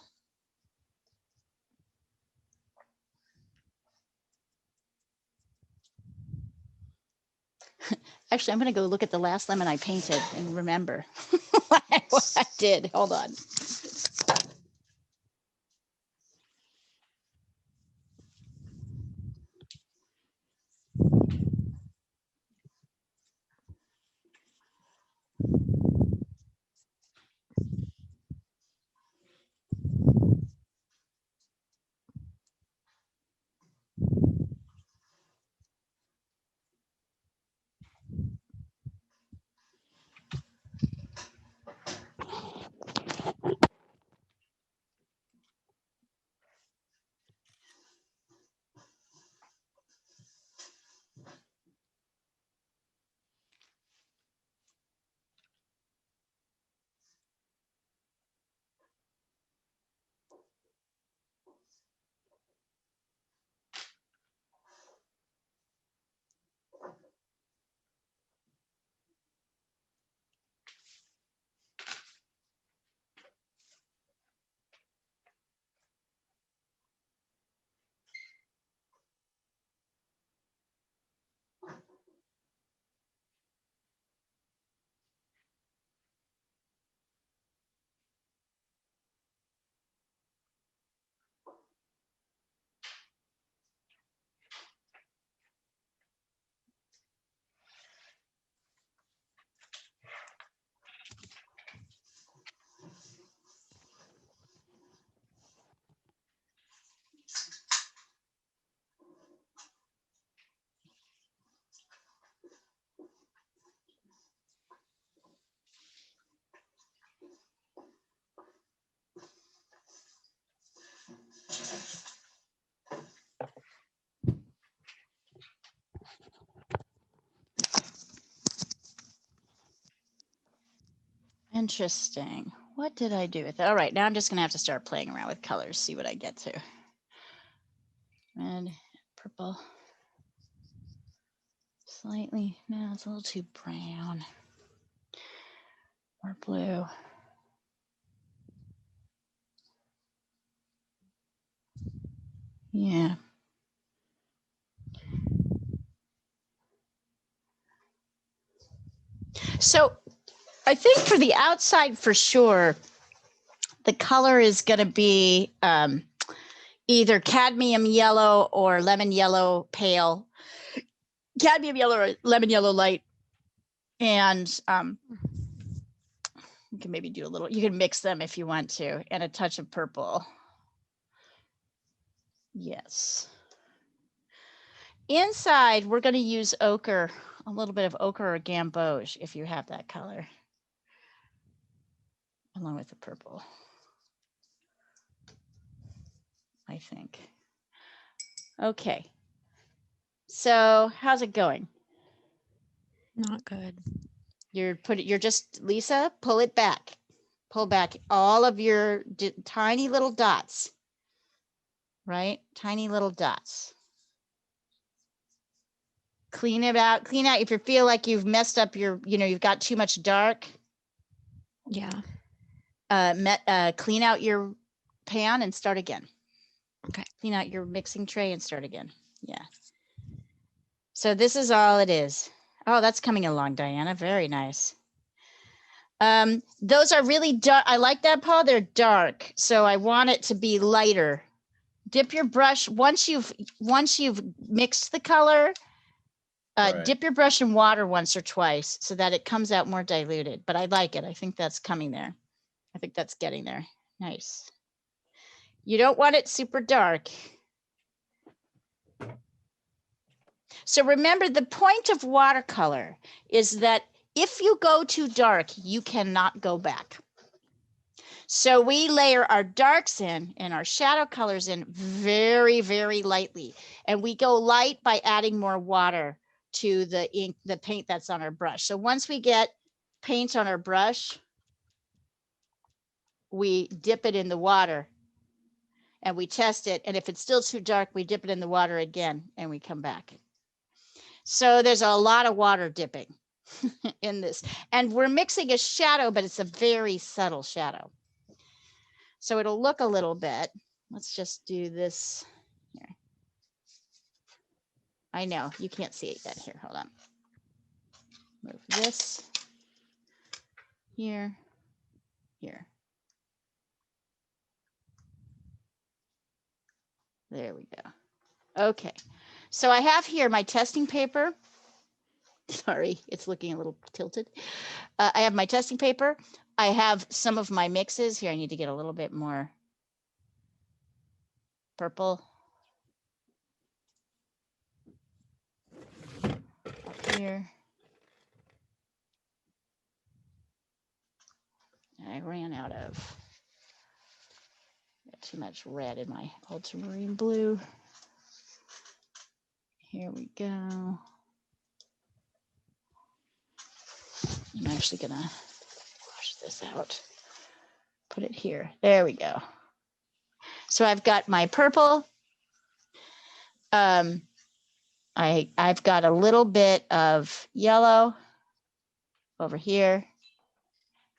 Actually, I'm going to go look at the last lemon I painted and remember what I did. Hold on. Interesting. What did I do with it? All right, now I'm just going to have to start playing around with colors, see what I get to. Red, purple. Slightly, no, it's a little too brown. More blue. Yeah. So I think for the outside, for sure, the color is going to be either cadmium yellow or lemon yellow pale, cadmium yellow or lemon yellow light. And you can maybe do a little, you can mix them if you want to, and a touch of purple. Yes. Inside, we're going to use ochre, a little bit of ochre or gamboge if you have that color, along with the purple, I think. Okay. So how's it going? Not good. You're just, Lisa, pull it back. Pull back all of your tiny little dots, right? Tiny little dots. Clean it out. Clean out. If you feel like you've messed up your, you've got too much dark, Yeah. clean out your pan and start again. Okay. Clean out your mixing tray and start again. Yeah. So this is all it is. Oh, that's coming along, Diana. Very nice. Those are really dark. I like that, Paul. They're dark. So I want it to be lighter. Dip your brush once you've mixed the color. Right. Dip your brush in water once or twice so that it comes out more diluted. But I like it. I think that's coming there. I think that's getting there. Nice. You don't want it super dark. So remember, the point of watercolor is that if you go too dark, you cannot go back. So we layer our darks in and our shadow colors in very, very lightly. And we go light by adding more water to the ink, the paint that's on our brush. So once we get paint on our brush, we dip it in the water and we test it. And if it's still too dark, we dip it in the water again and we come back. So there's a lot of water dipping in this. And we're mixing a shadow, but it's a very subtle shadow. So it'll look a little bit. Let's just do this here. I know you can't see it yet. Here, hold on. Move this here, here. There we go. Okay. So I have here my testing paper. Sorry, it's looking a little tilted. I have my testing paper. I have some of my mixes here. I need to get a little bit more purple. Up here. I ran out of, got too much red in my ultramarine blue. Here we go. I'm actually gonna wash this out. Put it here. There we go. So I've got my purple. I've got a little bit of yellow over here.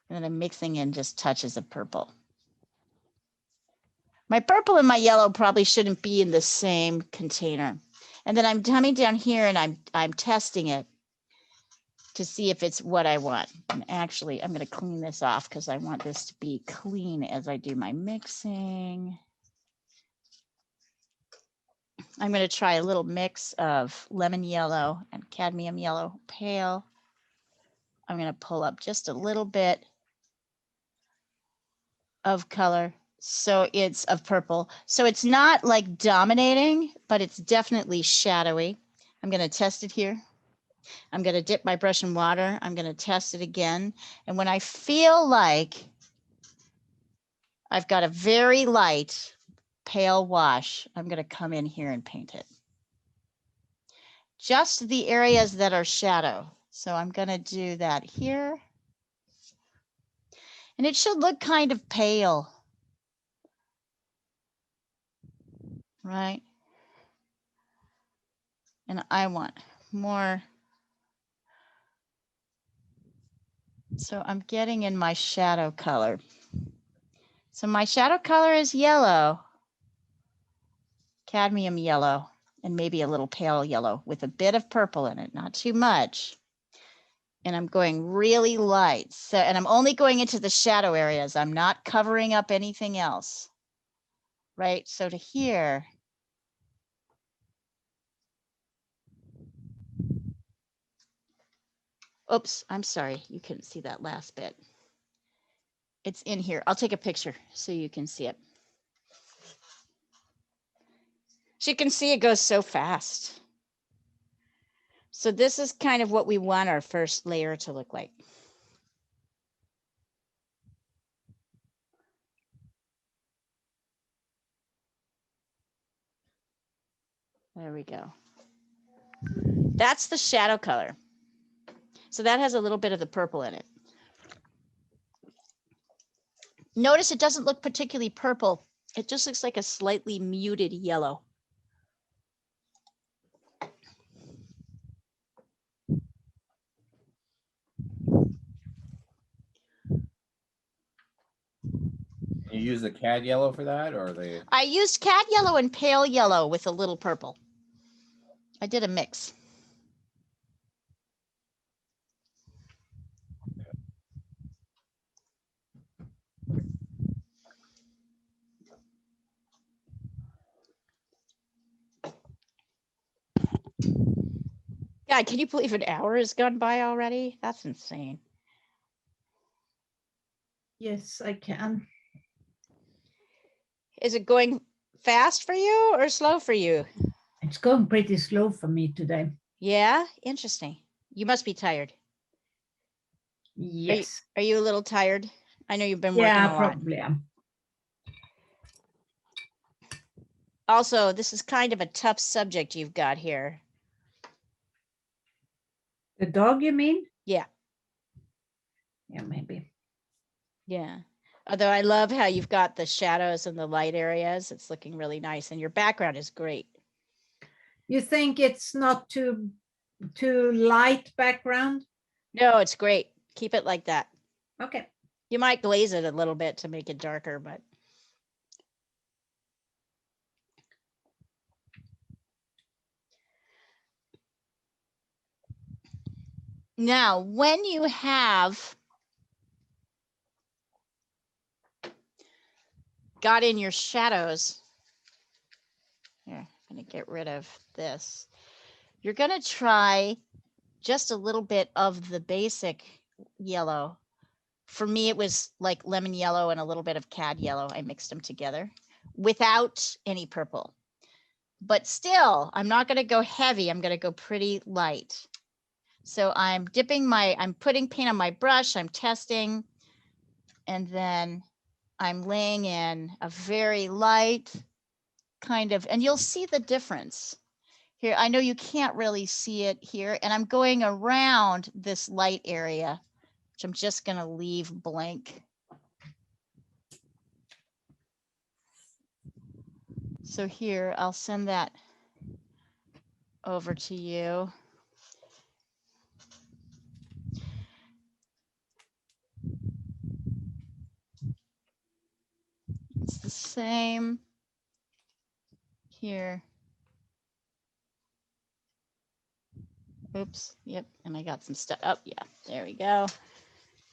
And then I'm mixing in just touches of purple. My purple and my yellow probably shouldn't be in the same container. And then I'm coming down here and I'm testing it to see if it's what I want. And actually, I'm going to clean this off because I want this to be clean as I do my mixing. I'm going to try a little mix of lemon yellow and cadmium yellow pale. I'm going to pull up just a little bit of color. So it's of purple. So it's not like dominating, but it's definitely shadowy. I'm going to test it here. I'm going to dip my brush in water. I'm going to test it again. And when I feel like I've got a very light pale wash, I'm going to come in here and paint it. Just the areas that are shadow. So I'm going to do that here. And it should look kind of pale, right? And I want more So I'm getting in my shadow color. So my shadow color is yellow, cadmium yellow, and maybe a little pale yellow with a bit of purple in it, not too much. And I'm going really light. So, and I'm only going into the shadow areas. I'm not covering up anything else. Right, so to here. Oops, I'm sorry, you couldn't see that last bit. It's in here. I'll take a picture so you can see it. As you can see, it goes so fast. So this is kind of what we want our first layer to look like. There we go. That's the shadow color. So that has a little bit of the purple in it. Notice it doesn't look particularly purple. It just looks like a slightly muted yellow. You use the cad yellow for that, or the? I used cad yellow and pale yellow with a little purple. I did a mix. God, can you believe an hour has gone by already? That's insane. Yes, I can. Is it going fast for you or slow for you? It's going pretty slow for me today. Yeah, interesting. You must be tired. Yes. Are you a little tired? I know you've been working Yeah, a lot. probably am. Also, this is kind of a tough subject you've got here. The dog, you mean? Yeah. Yeah, maybe. Yeah. Although I love how you've got the shadows and the light areas. It's looking really nice. And your background is great. You think it's not too light background? No, it's great. Keep it like that. Okay. You might glaze it a little bit to make it darker, but. Now, when you have got in your shadows, here, I'm going to get rid of this. You're going to try just a little bit of the basic yellow. For me, it was like lemon yellow and a little bit of cad yellow. I mixed them together without any purple. But still, I'm not going to go heavy. I'm going to go pretty light. So I'm putting paint on my brush. I'm testing. And then I'm laying in a very light kind of, and you'll see the difference here. I know you can't really see it here. And I'm going around this light area, which I'm just going to leave blank. So here, I'll send that over to you. It's the same here. Oops, yep, and I got some stuff. Oh, yeah, there we go.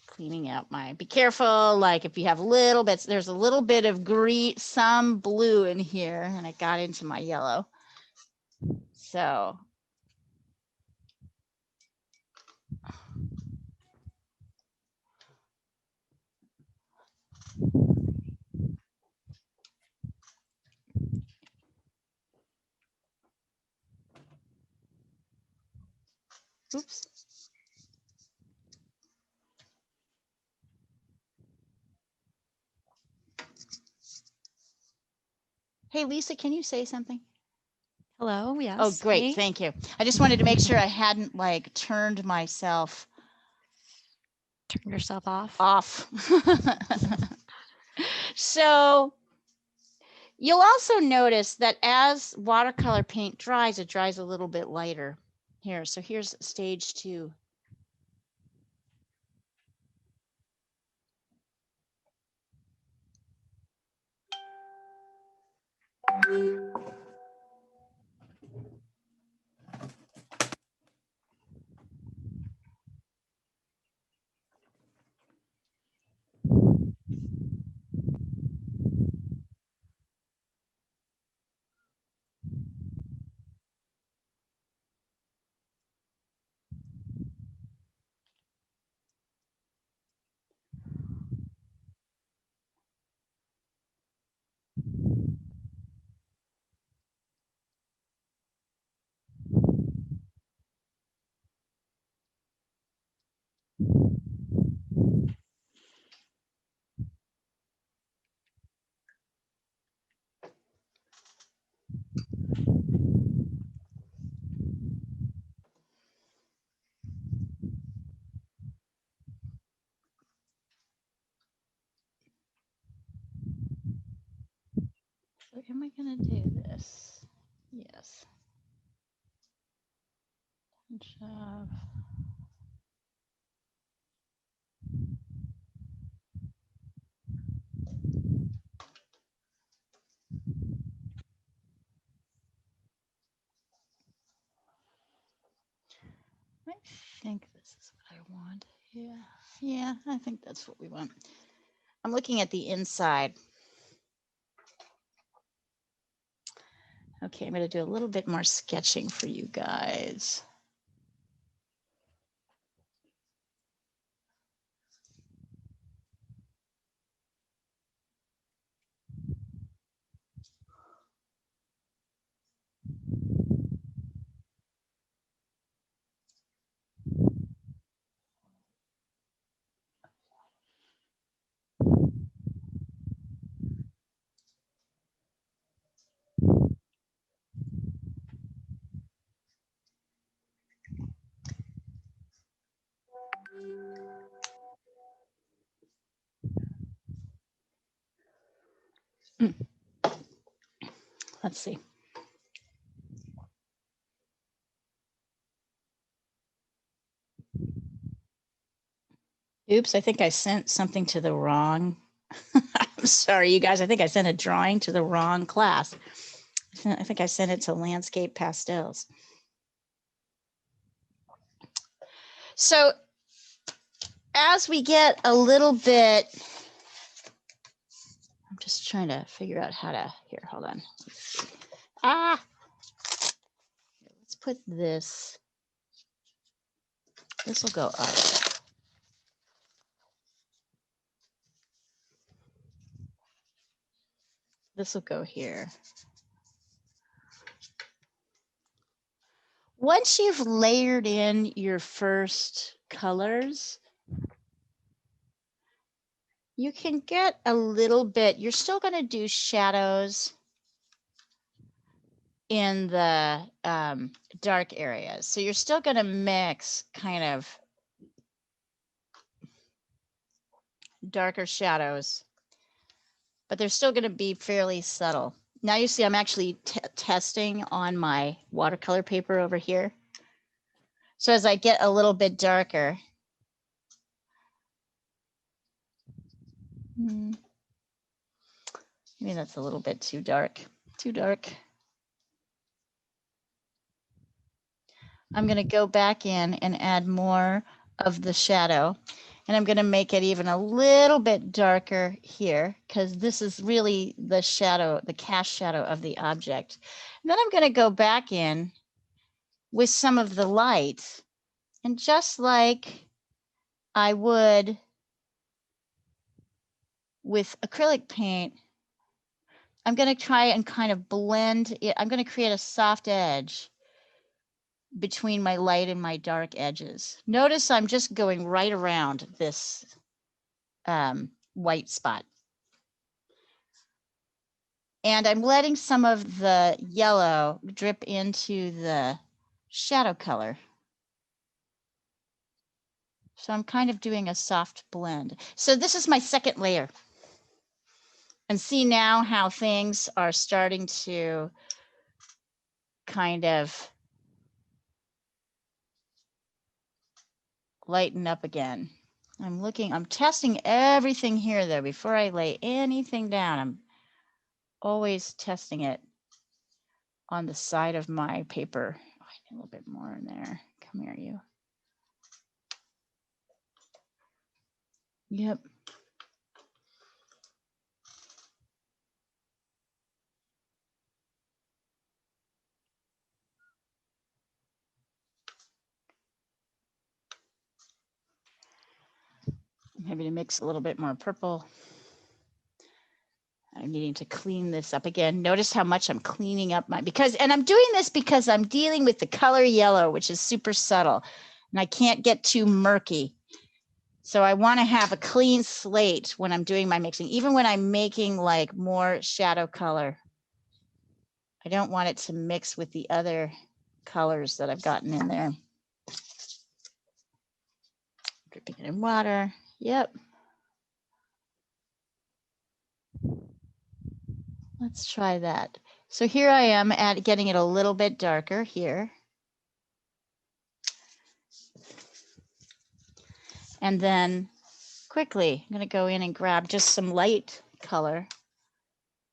Cleaning out be careful, like if you have little bits, there's a little bit of green, some blue in here, and it got into my yellow. So. Oops. Hey, Lisa, can you say something? Hello, yes. Oh, great. Hey. Thank you. I just wanted to make sure I hadn't like turned myself Turn yourself off. off. So you'll also notice that as watercolor paint dries, it dries a little bit lighter here. So here's stage 2. So am I gonna do this? Yes. Job. I think this is what I want. Yeah. Yeah, I think that's what we want. I'm looking at the inside. Okay, I'm going to do a little bit more sketching for you guys. Let's see. Oops, I think I sent something to the wrong. I'm sorry, you guys. I think I sent a drawing to the wrong class. I think I sent it to Landscape Pastels. So as we get a little bit, I'm just trying to figure out how to, here, hold on. Ah, let's put this, this will go up. This will go here. Once you've layered in your first colors, you can get a little bit, you're still going to do shadows in the dark areas. So you're still going to mix kind of darker shadows, but they're still going to be fairly subtle. Now you see I'm actually testing on my watercolor paper over here. So as I get a little bit darker, maybe that's a little bit too dark, too dark. I'm going to go back in and add more of the shadow, and I'm going to make it even a little bit darker here because this is really the shadow, the cast shadow of the object. And then I'm going to go back in with some of the light, and just like I would with acrylic paint, I'm going to try and kind of blend it. I'm going to create a soft edge between my light and my dark edges. Notice I'm just going right around this white spot. And I'm letting some of the yellow drip into the shadow color. So I'm kind of doing a soft blend. So this is my second layer. And see now how things are starting to kind of lighten up again. I'm testing everything here though. Before I lay anything down, I'm always testing it on the side of my paper. Oh, I need a little bit more in there. Come here, you. Yep. Maybe to mix a little bit more purple. I'm needing to clean this up again. Notice how much I'm cleaning up my, and I'm doing this because I'm dealing with the color yellow, which is super subtle, and I can't get too murky. So I want to have a clean slate when I'm doing my mixing, even when I'm making like more shadow color. I don't want it to mix with the other colors that I've gotten in there. Dripping it in water. Yep. Let's try that. So here I am at getting it a little bit darker here. And then quickly, I'm going to go in and grab just some light color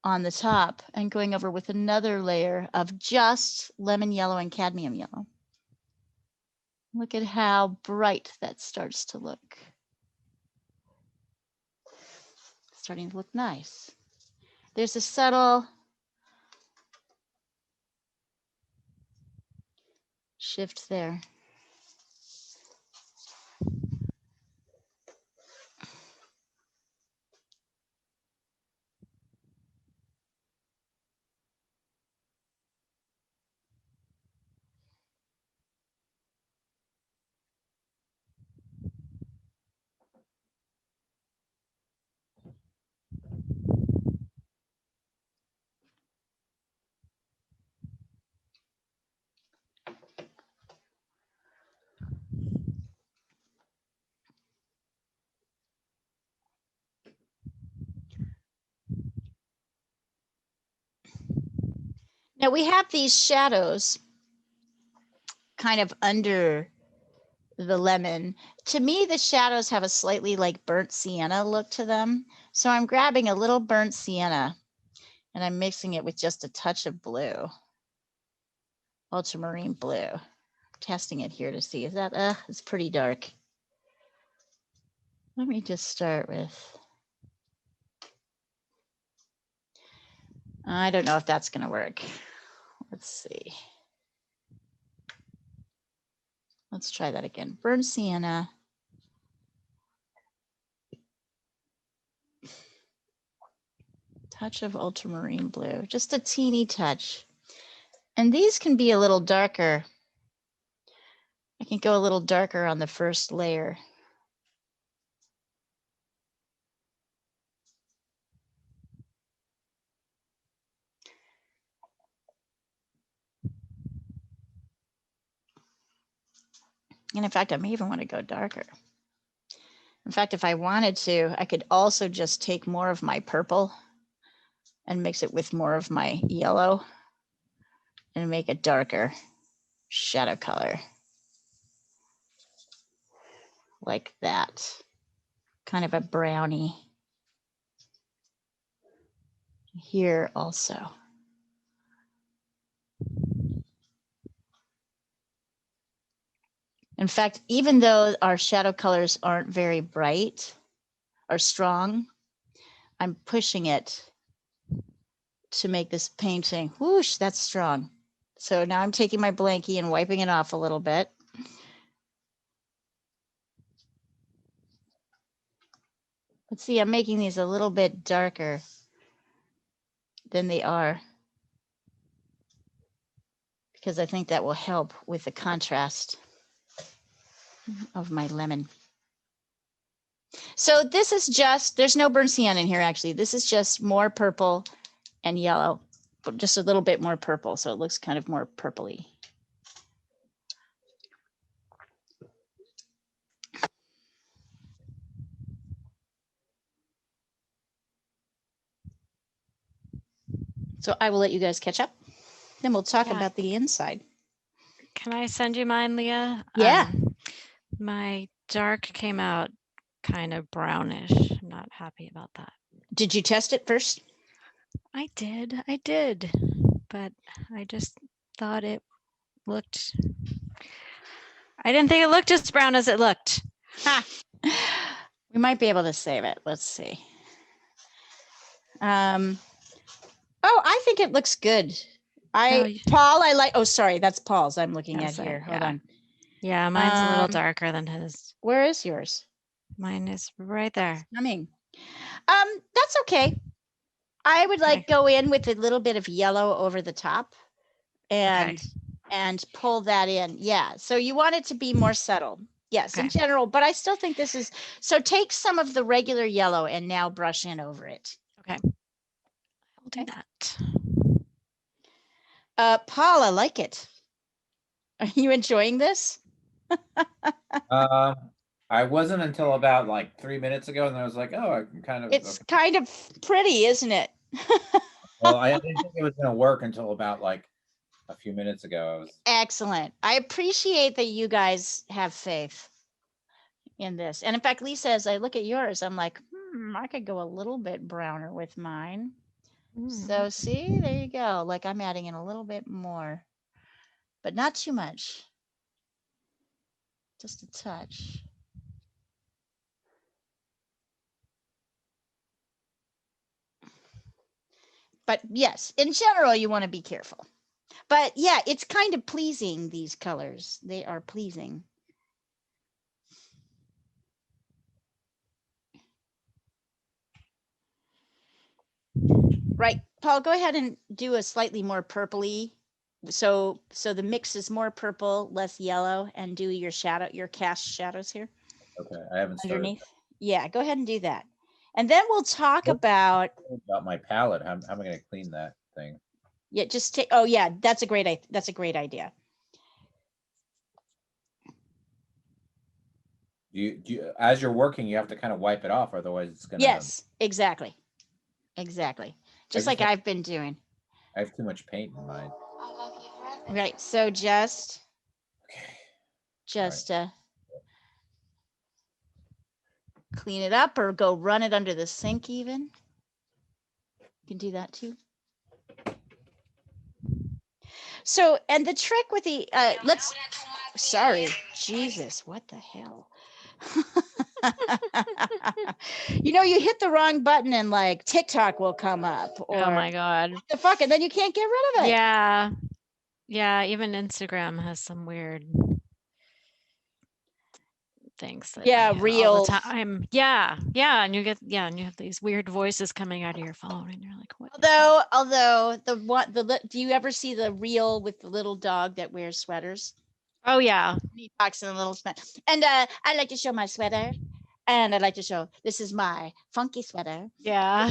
on the top and going over with another layer of just lemon yellow and cadmium yellow. Look at how bright that starts to look. Starting to look nice. There's a subtle shift there. Now we have these shadows kind of under the lemon. To me, the shadows have a slightly like burnt sienna look to them. So I'm grabbing a little burnt sienna and I'm mixing it with just a touch of blue, ultramarine blue. I'm testing it here to see, is that, it's pretty dark. Let me just start with, I don't know if that's gonna work. Let's see. Let's try that again. Burnt sienna. Touch of ultramarine blue, just a teeny touch. And these can be a little darker. I can go a little darker on the first layer. And in fact, I may even want to go darker. In fact, if I wanted to, I could also just take more of my purple and mix it with more of my yellow and make a darker shadow color. Like that. Kind of a brownie. Here also. In fact, even though our shadow colors aren't very bright or strong, I'm pushing it to make this painting, whoosh, that's strong. So now I'm taking my blankie and wiping it off a little bit. Let's see, I'm making these a little bit darker than they are because I think that will help with the contrast of my lemon. So this is just, there's no burnt sienna in here actually. This is just more purple and yellow, but just a little bit more purple. So it looks kind of more purpley. So I will let you guys catch up. Then we'll talk Yeah. about the inside. Can I send you mine, Leah? Yeah. My dark came out kind of brownish. I'm not happy about that. Did you test it first? I did, but I just thought it looked, I didn't think it looked as brown as it looked. Ha. We might be able to save it. Let's see. Oh, I think it looks good. Paul, I like, oh, sorry, that's Paul's I'm looking Yes, at here. Hold yeah. on. Yeah, mine's a little Um, darker than his. Where is yours? Mine is right there. Coming. That's okay. I would like go in with a little bit of yellow over the top and pull that in. Yeah. So you want it to be more subtle. Yes, in Okay. general, but I still think this is, so take some of the regular yellow and now brush in over it. Okay. I'll do that. Paul, I like it. Are you enjoying this? I wasn't until about like 3 minutes ago, and I was like, oh, I can kind of. It's kind of pretty, isn't it? Well, I didn't think it was going to work until about like a few minutes ago. I was. Excellent. I appreciate that you guys have faith in this. And in fact, Lisa, as I look at yours, I'm like, I could go a little bit browner with mine. So see, there you go. Like I'm adding in a little bit more, but not too much. Just a touch. But yes, in general, you want to be careful. But yeah, it's kind of pleasing, these colors. They are pleasing. Right, Paul, go ahead and do a slightly more purpley. So the mix is more purple, less yellow, and do your shadow, your cast shadows here. Okay, I haven't started. Underneath. Yeah, go ahead and do that. And then we'll talk about my palette. How am I going to clean that thing? Yeah, just take, oh yeah, that's a great idea. You as you're working, you have to kind of wipe it off, otherwise it's gonna. Yes, exactly. Just like I've been doing. I have too much paint in mine. Right, so just clean it up or go run it under the sink even. You can do that too. So, and the trick with the, sorry, Jesus, what the hell? You hit the wrong button and like TikTok will come up, or oh my God. what the fuck, and then you can't get rid of it. Yeah. Yeah, even Instagram has some weird things that Yeah, all the reels. time. Yeah, and you have these weird voices coming out of your phone, and you're like, what? Although do you ever see the reel with the little dog that wears sweaters? Oh yeah. He talks in a little sweater. And I like to show my sweater, and I like to show this is my funky sweater. Yeah.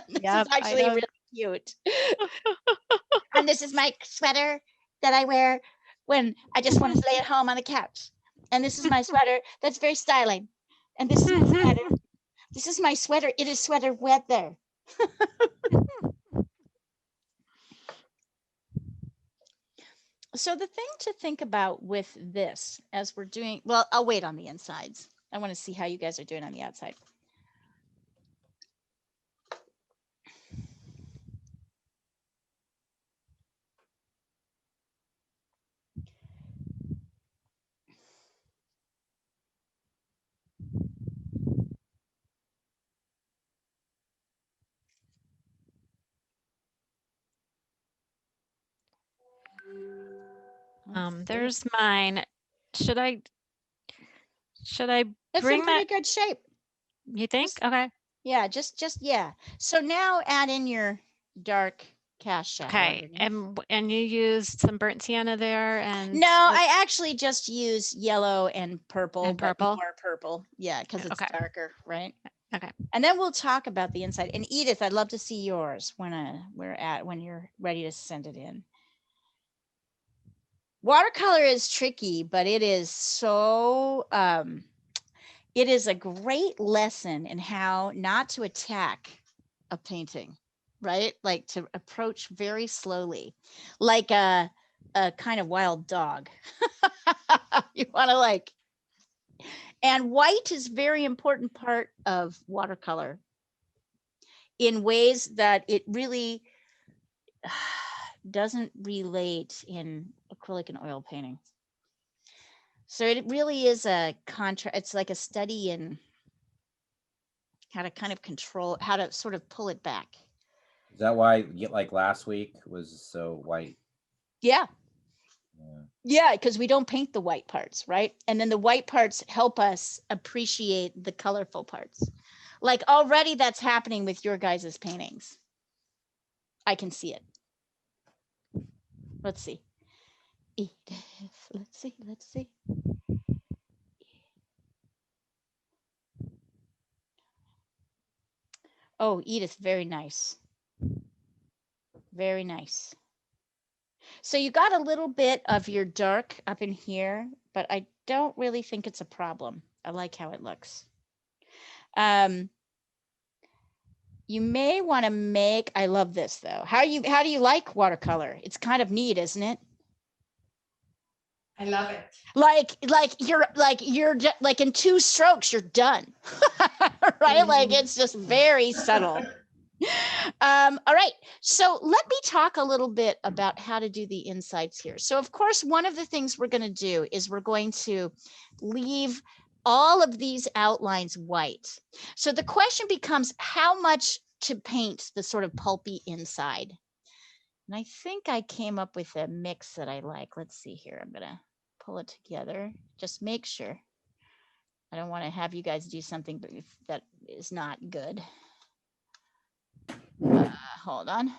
This is actually really cute. And this is my sweater that I wear when I just want to lay at home on the couch. And this is my sweater that's very styling. And this is my sweater. This is my sweater. It is sweater weather. So the thing to think about with this as we're doing, well, I'll wait on the insides. I want to see how you guys are doing on the outside. There's mine. Should I It's in bring pretty that? good shape. You think? Okay. Yeah, just yeah. So now add in your dark cast shadow. Okay. And you used some burnt sienna there, and no, I actually just use yellow and purple, And but purple? more purple. Yeah, because it's Okay. darker, right? Okay. And then we'll talk about the inside. And Edith, I'd love to see yours when you're ready to send it in. Watercolor is tricky, but it is so it is a great lesson in how not to attack a painting, right? Like to approach very slowly, like a kind of wild dog. You want to and white is very important part of watercolor in ways that it really doesn't relate in acrylic and oil painting. So it really is a contrast. It's like a study in how to kind of control, how to sort of pull it back. Is that why like last week was so white? Yeah. Yeah. Yeah, because we don't paint the white parts, right? And then the white parts help us appreciate the colorful parts. Like already that's happening with your guys' paintings. I can see it. Let's see. Edith, let's see, let's see. Oh, Edith, very nice. Very nice. So you got a little bit of your dark up in here, but I don't really think it's a problem. I like how it looks. You may want to make, I love this though. How do you like watercolor? It's kind of neat, isn't it? I love it. Like you're like in 2 strokes, you're done. Right? Like it's just very subtle. All right, so let me talk a little bit about how to do the insides here. So of course, one of the things we're going to do is we're going to leave all of these outlines white. So the question becomes how much to paint the sort of pulpy inside. And I think I came up with a mix that I like. Let's see here. I'm going to pull it together. Just make sure. I don't want to have you guys do something that is not good. Hold on.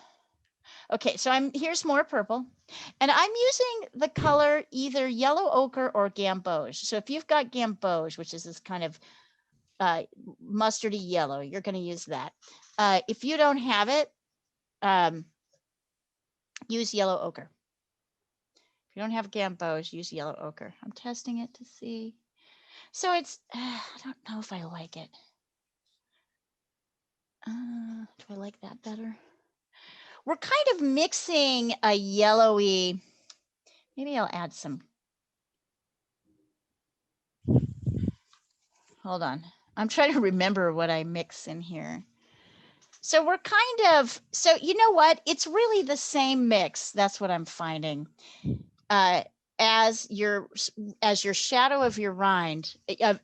Okay, so here's more purple, and I'm using the color either yellow ochre or gamboge. So if you've got gamboge, which is this kind of mustardy yellow, you're going to use that. If you don't have it, use yellow ochre. If you don't have gamboge, use yellow ochre. I'm testing it to see. So it's, I don't know if I like it. Do I like that better? We're kind of mixing a yellowy, maybe I'll add some. Hold on. I'm trying to remember what I mix in here. So we're kind of, so you know what? It's really the same mix. That's what I'm finding. As your shadow of your rind,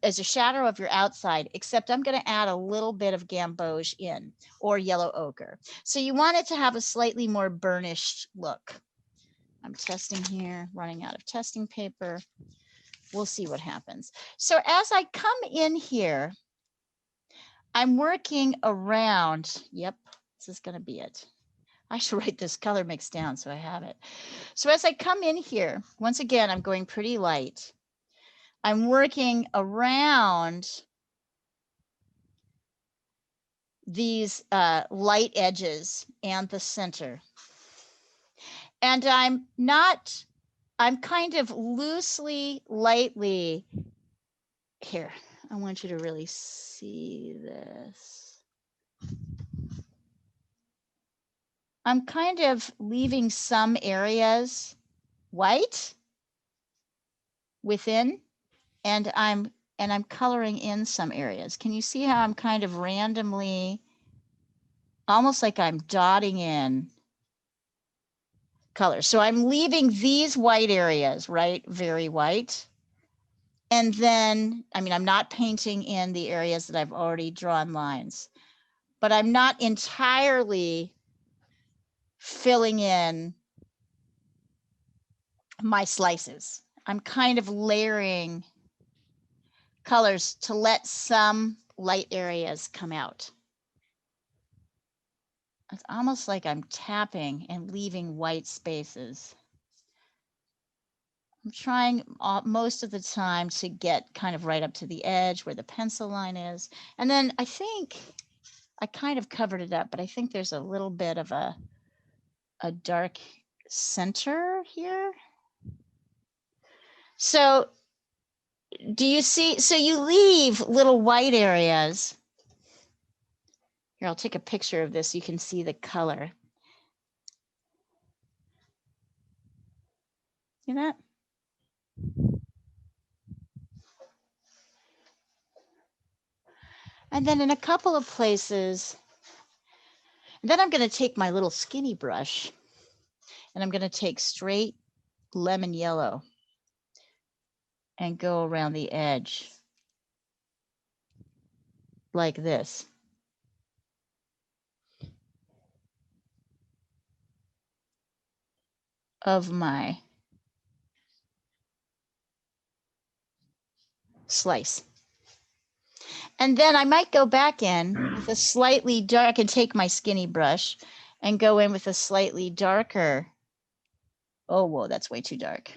as a shadow of your outside, except I'm going to add a little bit of gamboge in, or yellow ochre. So you want it to have a slightly more burnished look. I'm testing here, running out of testing paper. We'll see what happens. So as I come in here, I'm working around, yep, this is going to be it. I should write this color mix down so I have it. So as I come in here, once again, I'm going pretty light. I'm working around these light edges and the center. And I'm kind of loosely, lightly, here, I want you to really see this. I'm kind of leaving some areas white within, and I'm coloring in some areas. Can you see how I'm kind of randomly, almost like I'm dotting in colors? So I'm leaving these white areas, right? Very white. And then, I mean, I'm not painting in the areas that I've already drawn lines, but I'm not entirely filling in my slices. I'm kind of layering colors to let some light areas come out. It's almost like I'm tapping and leaving white spaces. I'm trying most of the time to get kind of right up to the edge where the pencil line is. And then I think I kind of covered it up, but I think there's a little bit of a dark center here. So do you see? So you leave little white areas. Here, I'll take a picture of this so you can see the color. See that? And then in a couple of places, then I'm going to take my little skinny brush And I'm going to take straight lemon yellow and go around the edge like this. Of my slice. And then I might go back in with a slightly dark, I can take my skinny brush and go in with a slightly darker. Oh, whoa, that's way too dark.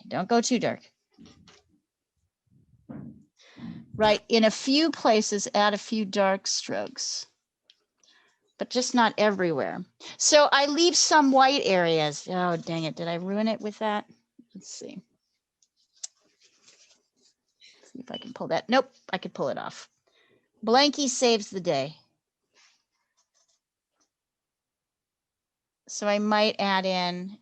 Don't go too dark. Right, in a few places, add a few dark strokes, but just not everywhere. So I leave some white areas. Oh, dang it, did I ruin it with that? Let's see. See if I can pull that. Nope, I could pull it off. Blanky saves the day. So I might add in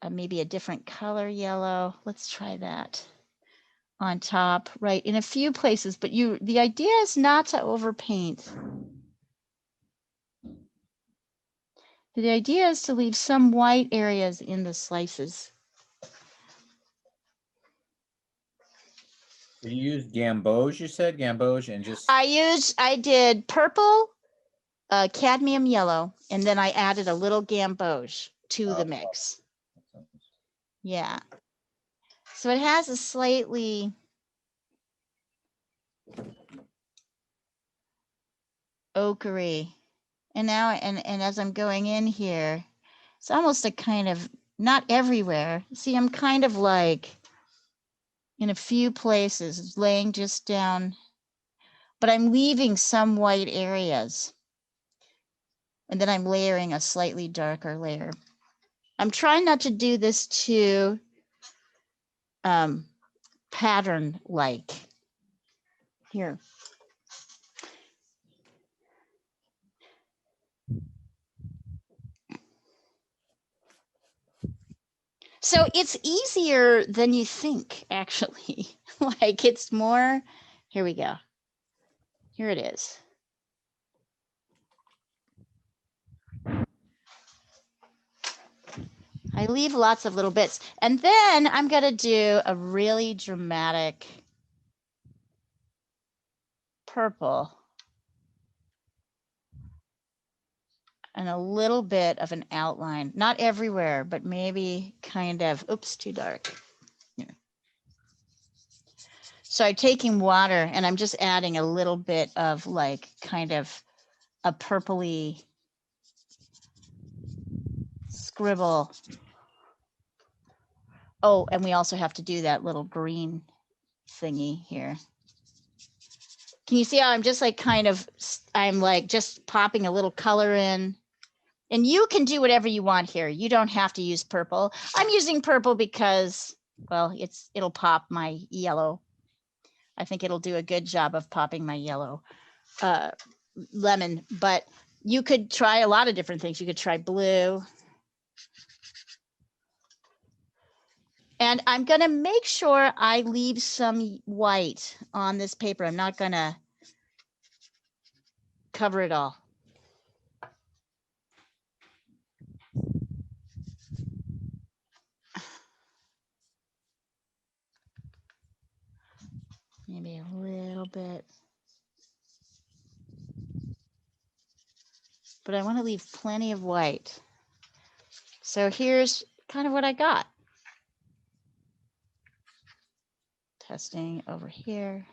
maybe a different color yellow. Let's try that on top, right, in a few places, but the idea is not to overpaint. The idea is to leave some white areas in the slices. You used gamboge, you said gamboge, and just I did purple, cadmium yellow, and then I added a little gamboge to the mix. Yeah. So it has a slightly ochre. And now, and as I'm going in here, it's almost a kind of, not everywhere. See, I'm kind of like in a few places laying just down, but I'm leaving some white areas. And then I'm layering a slightly darker layer. I'm trying not to do this too pattern like. Here. So it's easier than you think, actually. Like it's more, here we go. Here it is. I leave lots of little bits. And then I'm going to do a really dramatic purple and a little bit of an outline. Not everywhere, but maybe kind of, oops, too dark. Here. So I'm taking water and I'm just adding a little bit of like kind of a purpley scribble. Oh, and we also have to do that little green thingy here. Can you see how I'm just like kind of, I'm like just popping a little color in? And you can do whatever you want here. You don't have to use purple. I'm using purple because, well, it'll pop my yellow. I think it'll do a good job of popping my yellow lemon, but you could try a lot of different things. You could try blue. And I'm going to make sure I leave some white on this paper. I'm not going to cover it all. Maybe a little bit. But I want to leave plenty of white. So here's kind of what I got. Testing over here.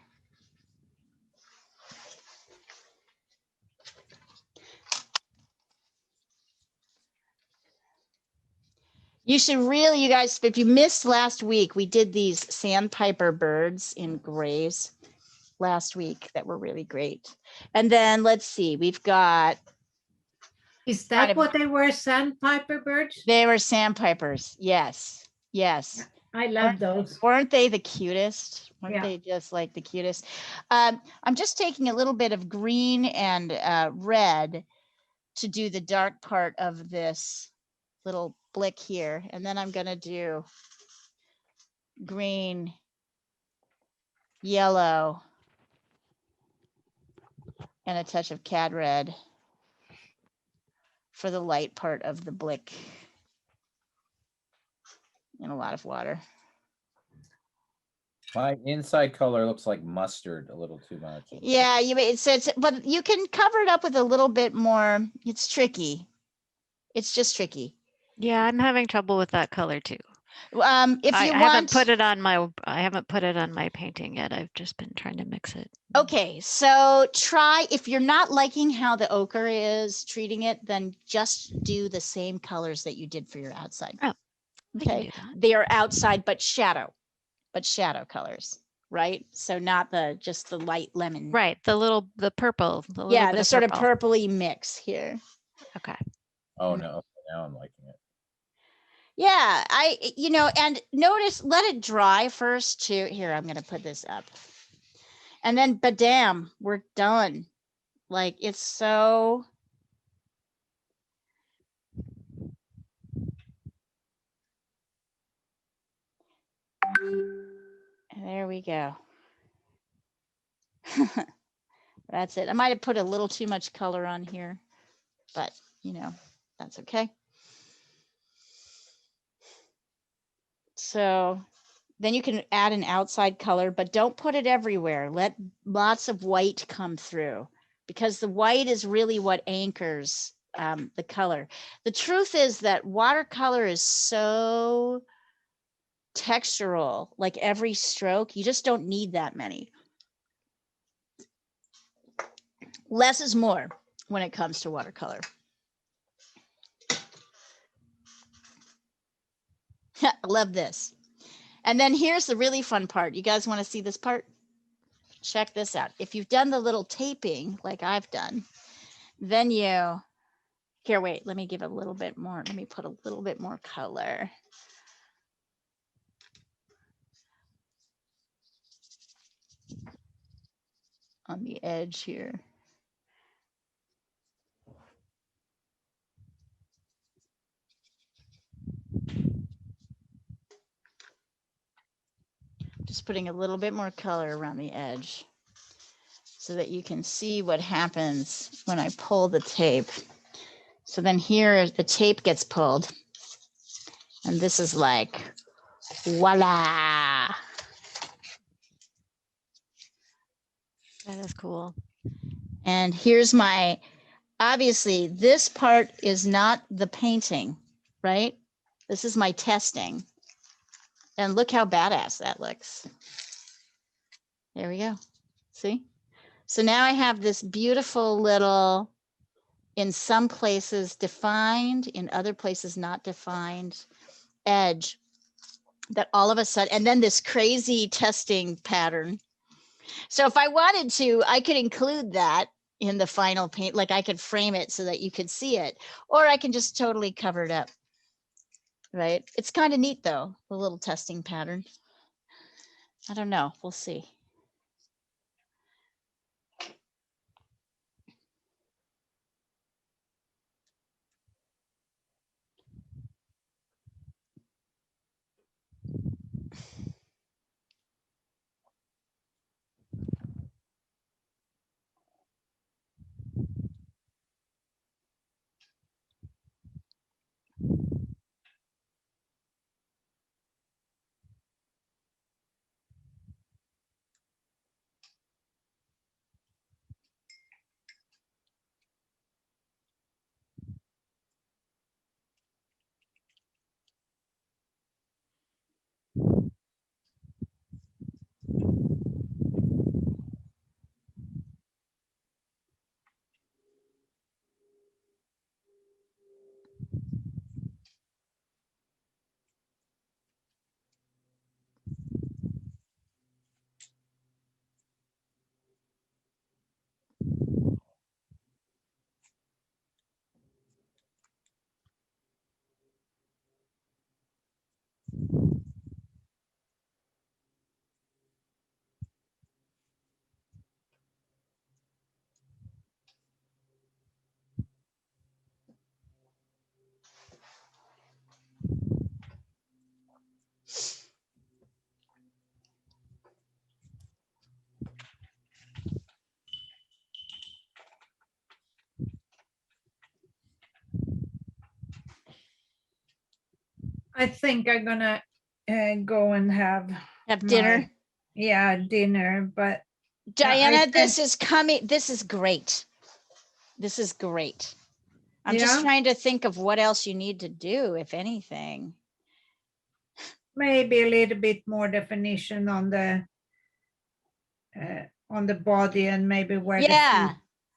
You should really, you guys, if you missed last week, we did these sandpiper birds in grays last week that were really great. And then let's see, we've got. Is that what they were, sandpiper birds? They were sandpipers. Yes. Yes. I love those. Weren't they the cutest? Weren't Yeah. they just like the cutest? I'm just taking a little bit of green and red to do the dark part of this little blick here. And then I'm going to do green, yellow, and a touch of cad red for the light part of the blick. in a lot of water. My inside color looks like mustard a little too much. Yeah, it's but you can cover it up with a little bit more. It's tricky. It's just tricky. Yeah, I'm having trouble with that color too. If I you haven't want, put it on my painting yet. I've just been trying to mix it. okay, so try, if you're not liking how the ochre is treating it, then just do the same colors that you did for your outside. Oh, I can Okay, do that. they are outside, but shadow colors, right? So not just the light lemon. Right, the purple, the little Yeah, bit the of sort of purple. purpley mix here. Okay. Oh no, now I'm liking it. Yeah, and notice, let it dry first too. Here, I'm gonna put this up. And then, badam, we're done. Like, it's so. And there we go. That's it. I might have put a little too much color on here, but that's okay. So then you can add an outside color, but don't put it everywhere. Let lots of white come through, because the white is really what anchors the color. The truth is that watercolor is so textural, like every stroke, you just don't need that many. Less is more when it comes to watercolor. I love this. And then here's the really fun part. You guys want to see this part? Check this out. If you've done the little taping like I've done, then here, wait, let me give a little bit more. Let me put a little bit more color. On the edge here. Just putting a little bit more color around the edge so that you can see what happens when I pull the tape. So then here the tape gets pulled, and this is like, voila. That is cool. And here's obviously this part is not the painting, right? This is my testing. And look how badass that looks. There we go. See? So now I have this beautiful little, in some places defined, in other places not defined, edge that all of a sudden, and then this crazy testing pattern. So if I wanted to, I could include that in the final paint, like I could frame it so that you could see it, or I can just totally cover it up, right? It's kind of neat though, the little testing pattern. I don't know, we'll see. I think I'm gonna go and have Have dinner. my, yeah, dinner, but Diana, I this is coming. This is great. This is great. I'm just Yeah. trying to think of what else you need to do, if anything. maybe a little bit more definition on the body and maybe where Yeah,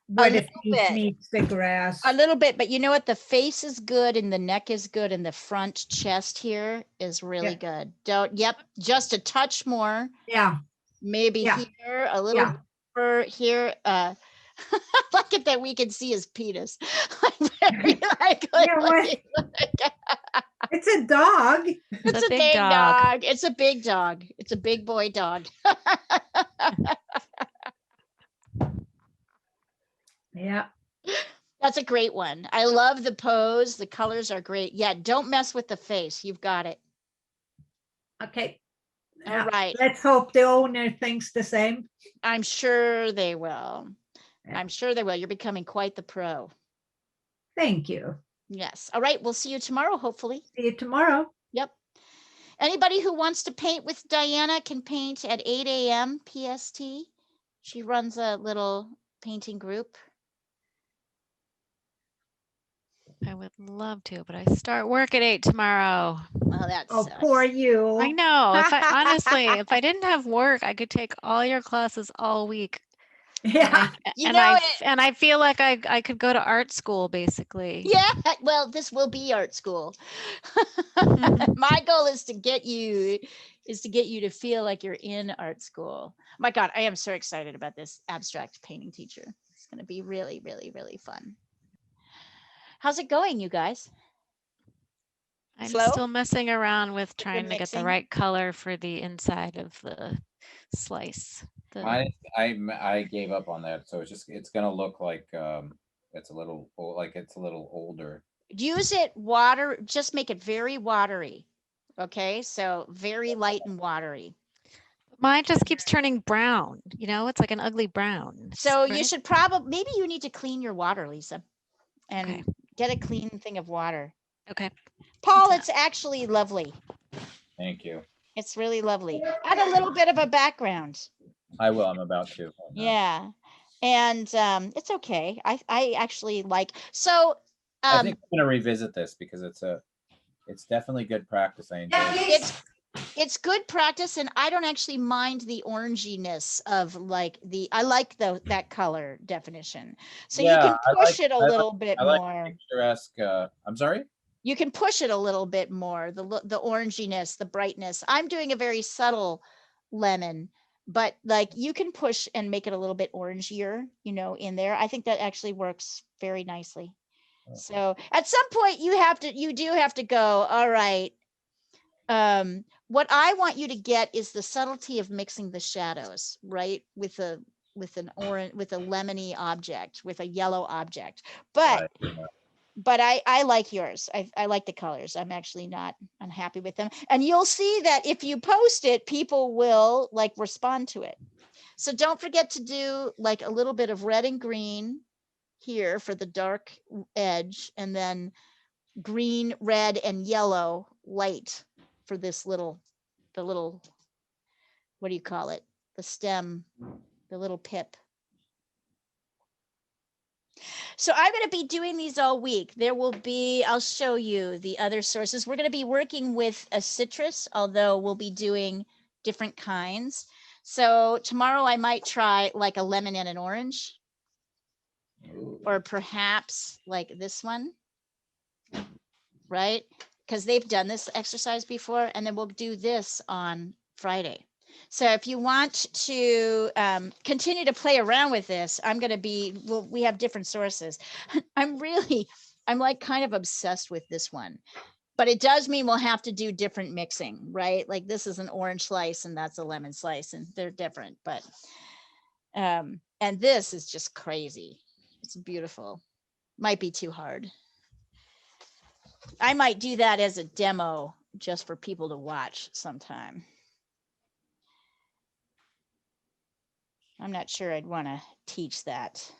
where the little feet bit. meets the grass. a little bit, but you know what? The face is good and the neck is good and the front chest here is really good. Don't, yep, just a touch more. Yeah, Maybe Yeah. here, a little Yeah. deeper here. Look at that, we can see his penis. I'm very like, Yeah, what? It's a dog. It's a big big dog. dog. It's a big dog. It's a big boy dog. Yeah. That's a great one. I love the pose. The colors are great. Yeah, don't mess with the face. You've got it. Okay. All Yeah. right. Let's hope the owner thinks the same. I'm sure they will. Yeah. I'm sure they will. You're becoming quite the pro. Thank you. Yes. All right. We'll see you tomorrow, hopefully. See you tomorrow. Yep. Anybody who wants to paint with Diana can paint at 8 a.m. PST. She runs a little painting group. I would love to, but I start work at 8 tomorrow. Well, that Oh, sucks. poor you. I know. If I honestly, if I didn't have work, I could take all your classes all week. Yeah. You And know I it. and I feel like I could go to art school basically. Yeah. Well, this will be art school. My goal is to get you to feel like you're in art school. My God, I am so excited about this abstract painting teacher. It's going to be really, really, really fun. How's it going, you guys? I'm Slow? still messing around with You're trying to get the mixing? right color for the inside of the slice. I gave up on that, so it's gonna look like it's a little it's a little older. Use it water, just make it very watery. Okay, so very light and watery. Mine just keeps turning brown. You know, it's like an ugly brown. So you right? should probably, maybe you need to clean your water, Lisa, and Okay. get a clean thing of water. Okay. Paul, What's it's actually lovely. Thank you. It's really lovely. Add a little bit of a background. I will. I'm about to. Yeah. And it's okay. I actually like, so I think I'm gonna revisit this because it's definitely good practice. I enjoy Yeah, it. please. it's good practice, and I don't actually mind the oranginess of like I like that color definition. So you Yeah, can I push it a little bit I like more. picturesque. I'm sorry. You can push it a little bit more, the oranginess, the brightness. I'm doing a very subtle lemon, but like you can push and make it a little bit orangier, in there. I think that actually works very nicely. Okay. So at some point you do have to go, all right. What I want you to get is the subtlety of mixing the shadows, right? With a lemony object, with a yellow object. But Right, yeah. but I like yours. I like the colors. I'm actually not unhappy with them. And you'll see that if you post it, people will like respond to it. So don't forget to do like a little bit of red and green here for the dark edge, and then green, red, and yellow light for this the little, what do you call it? The stem, the little pip. So I'm going to be doing these all week. I'll show you the other sources. We're going to be working with a citrus, although we'll be doing different kinds. So tomorrow I might try like a lemon and an orange, Ooh. or perhaps like this one, right? Because they've done this exercise before, and then we'll do this on Friday. So if you want to continue to play around with this, we have different sources. I'm like kind of obsessed with this one, but it does mean we'll have to do different mixing, right? Like this is an orange slice and that's a lemon slice, and they're different, but, and this is just crazy. It's beautiful. Might be too hard. I might do that as a demo just for people to watch sometime. I'm not sure I'd want to teach that.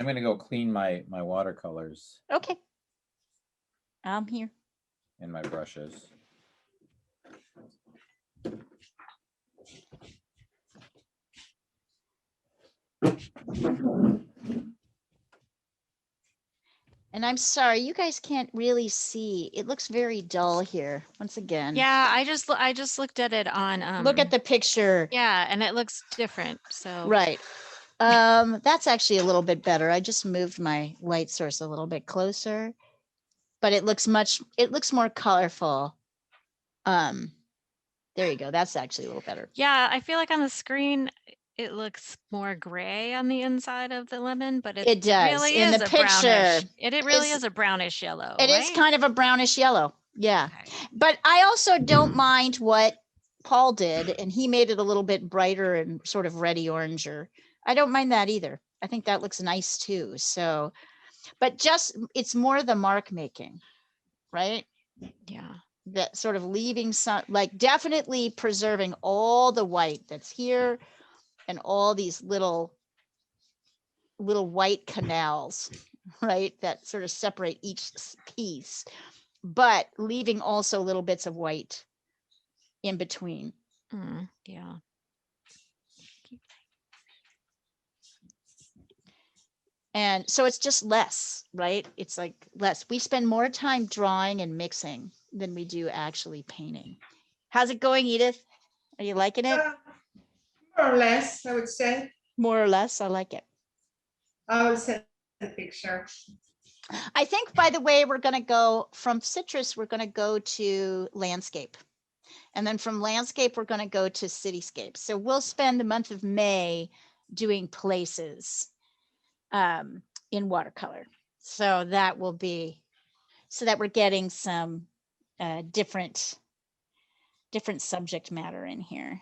I'm gonna go clean my watercolors Okay. I'm here. and my brushes. And I'm sorry, you guys can't really see. It looks very dull here, once again. Yeah, I just looked at it on Look at the picture. yeah, and it looks different. So Right. That's actually a little bit better. I just moved my light source a little bit closer, but it looks more colorful. There you go. That's actually a little better. yeah, I feel like on the screen it looks more gray on the inside of the lemon, but It does. really In is the a brownish. picture, It really it's- is a brownish yellow. It is right? kind of a brownish yellow. Yeah. Okay. But I also don't mind what Paul did, and he made it a little bit brighter and sort of reddy oranger. I don't mind that either. I think that looks nice too. So, but just it's more the mark making, right? Yeah. That sort of leaving some, like definitely preserving all the white that's here and all these little white canals, right? That sort of separate each piece, but leaving also little bits of white in between. Yeah. And so it's just less, right? It's like less. We spend more time drawing and mixing than we do actually painting. How's it going, Edith? Are you liking it? More or less, I would say. More or less, I like it. I will send the picture. I think, by the way, we're going to go from citrus, we're going to go to landscape. And then from landscape, we're going to go to cityscape. So we'll spend the month of May doing places in watercolor. So that will be, so that we're getting some different subject matter in here.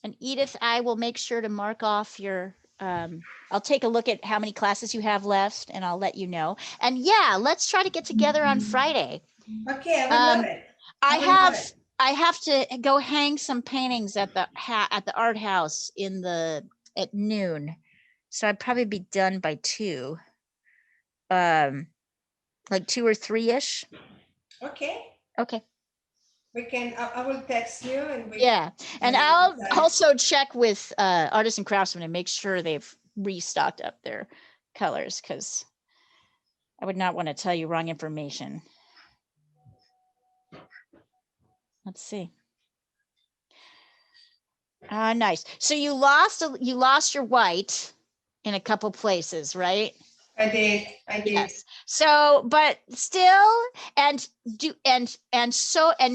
And Edith, I will make sure to mark off your, I'll take a look at how many classes you have left and I'll let you know. And yeah, let's try to get together on Friday. Okay, I would love it. I would love have it. I have to go hang some paintings at the art house at noon. So I'd probably be done by 2. Like 2 or 3-ish. Okay, Okay. we can, I will text you and we. Yeah. And Yeah, I'll decide. also check with artists and craftsmen and make sure they've restocked up their colors, because I would not want to tell you wrong information. Let's see. Nice. So you lost your white in a couple places, right? I did. Yes. So, but still, and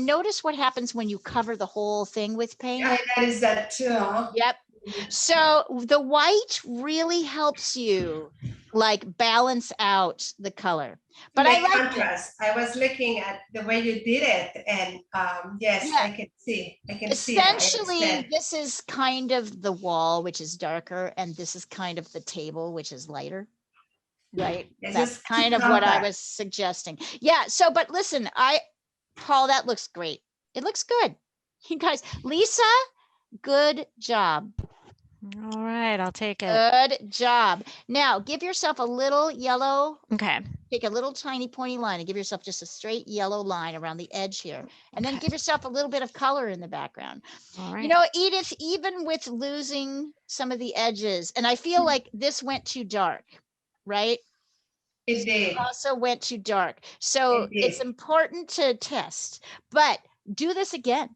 notice what happens when you cover the whole thing with paint. I noticed that too. Yep. So the white really helps you like balance out the color. But I Make like it. contrast. I was looking at the way you did it, and yes, Yeah. I can see. I can see. It. I Essentially, understand. this is kind of the wall, which is darker, and this is kind of the table, which is lighter. Right. It's That's just kind too of what I compact. was suggesting. Yeah. So, but listen, Paul, that looks great. It looks good. You guys, Lisa, good job. All right, I'll take it. Good job. Now give yourself a little yellow, Okay. take a little tiny pointy line and give yourself just a straight yellow line around the edge here. And then Okay. give yourself a little bit of color in the background. All right. You know, Edith, even with losing some of the edges, and I feel like this went too dark, right? It did. Also went too dark. So It did. it's important to test, but do this again.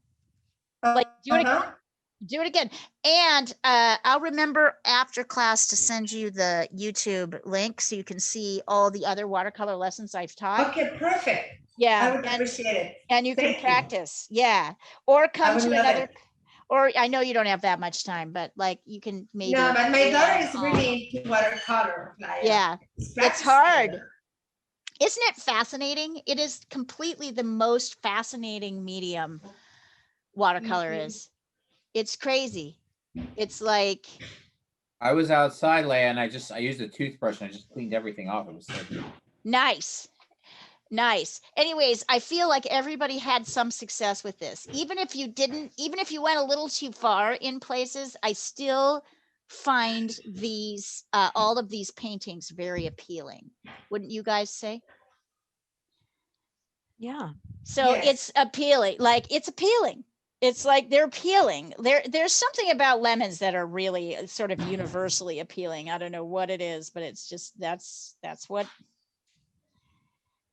Like do it again. Uh-huh. Do it again. And I'll remember after class to send you the YouTube link so you can see all the other watercolor lessons I've taught. Okay, perfect. I Yeah. would appreciate it. And you can Thank you. practice. Yeah. Or come would to love another, it. or I know you don't have that much time, but like you can maybe. No, but my daughter add is on. really into watercolor. Like, Yeah. practice hard. together. Isn't it fascinating? It is completely the most fascinating medium watercolor Mhm. is. It's crazy. It's like, I was outside, Leia, and I used a toothbrush and I just cleaned everything off. It was so good. nice. Nice. Anyways, I feel like everybody had some success with this. Even if you didn't, even if you went a little too far in places, I still find these, all of these paintings very appealing. Wouldn't you guys say? Yeah. So Yes. it's appealing, like it's appealing. It's like they're appealing. There's something about lemons that are really sort of universally appealing. I don't know what it is, but it's just that's what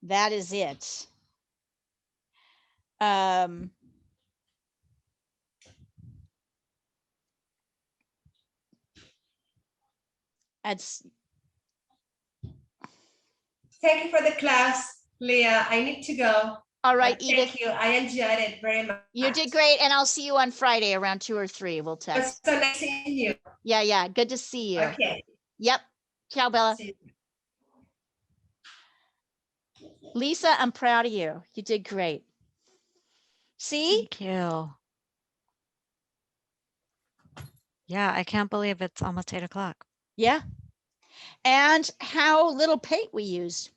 that is it. That's Thank you for the class, Leah. I need to go. all right, But Edith. thank you. I enjoyed it very much. You did great, and I'll see you on Friday around 2 or 3. We'll It was text. so nice seeing you. Yeah. Good to see you. Okay. Yep. Ciao, Bella. See you. Lisa, I'm proud of you. You did great. See? Thank you. Yeah, I can't believe it's almost 8 o'clock. Yeah. And how little paint we used.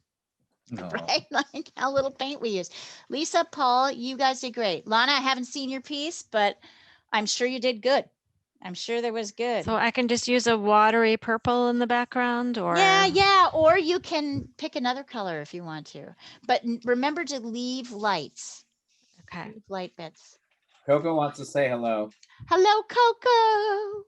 No. Right? Like how little paint we used. Lisa, Paul, you guys did great. Lana, I haven't seen your piece, but I'm sure you did good. I'm sure there was good. So I can just use a watery purple in the background, or Yeah. Or you can pick another color if you want to. But remember to leave lights. okay. Leave light bits. Coco wants to say hello. Hello, Coco.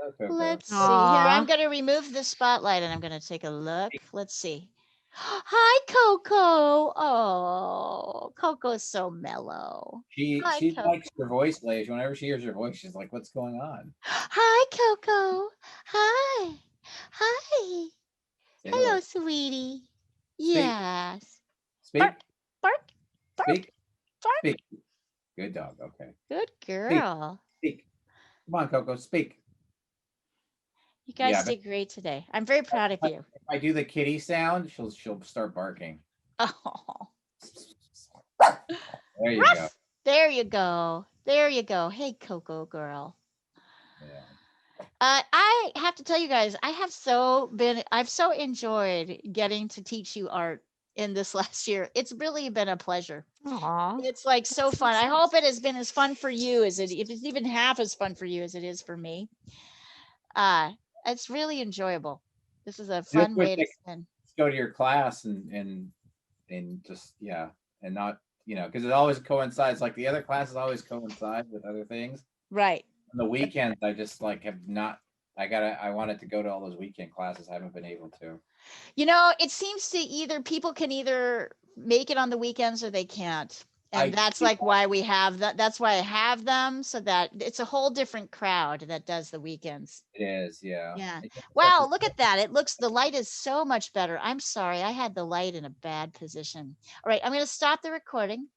Hello, Coco. Let's see here. I'm Aw. going to remove the spotlight and I'm going to take a look. Let's see. Hi, Coco. Oh, Coco's so mellow. She Hi, she Coco. likes your voice, Leish. Whenever she hears your voice, she's like, "What's going on?" Hi, Coco. Hi. Hi. Say Hello, sweetie. Speak. Yes. Speak. Bark, bark, bark, Speak. bark. Speak. Good dog. Okay. Good girl. Speak. Come on, Coco. Speak. You guys Yeah, but- did great today. I'm very proud of you. If I do the kitty sound, she'll start barking. Oh, There you go. Ruff. There you go. There you go. Hey, Coco girl. Yeah. I have to tell you guys, I've so enjoyed getting to teach you art in this last year. It's really been a pleasure. Aw. It's like so That's so fun. I sweet. hope it has been as fun for you as if it's even half as fun for you as it is for me. It's really enjoyable. This is a fun wish way to I spend. Go to your class and just and not because it always coincides. Like the other classes always coincide with other things. Right. On the weekends, I just like have not. I wanted to go to all those weekend classes. I haven't been able to. You know, it seems to people can either make it on the weekends or they can't. And that's like why we have that. That's why I have them, so that it's a whole different crowd that does the weekends. It is, yeah. Yeah. It just Wow, such a- look at that. The light is so much better. I'm sorry. I had the light in a bad position. All right, I'm going to stop the recording.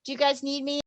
Do you guys need me?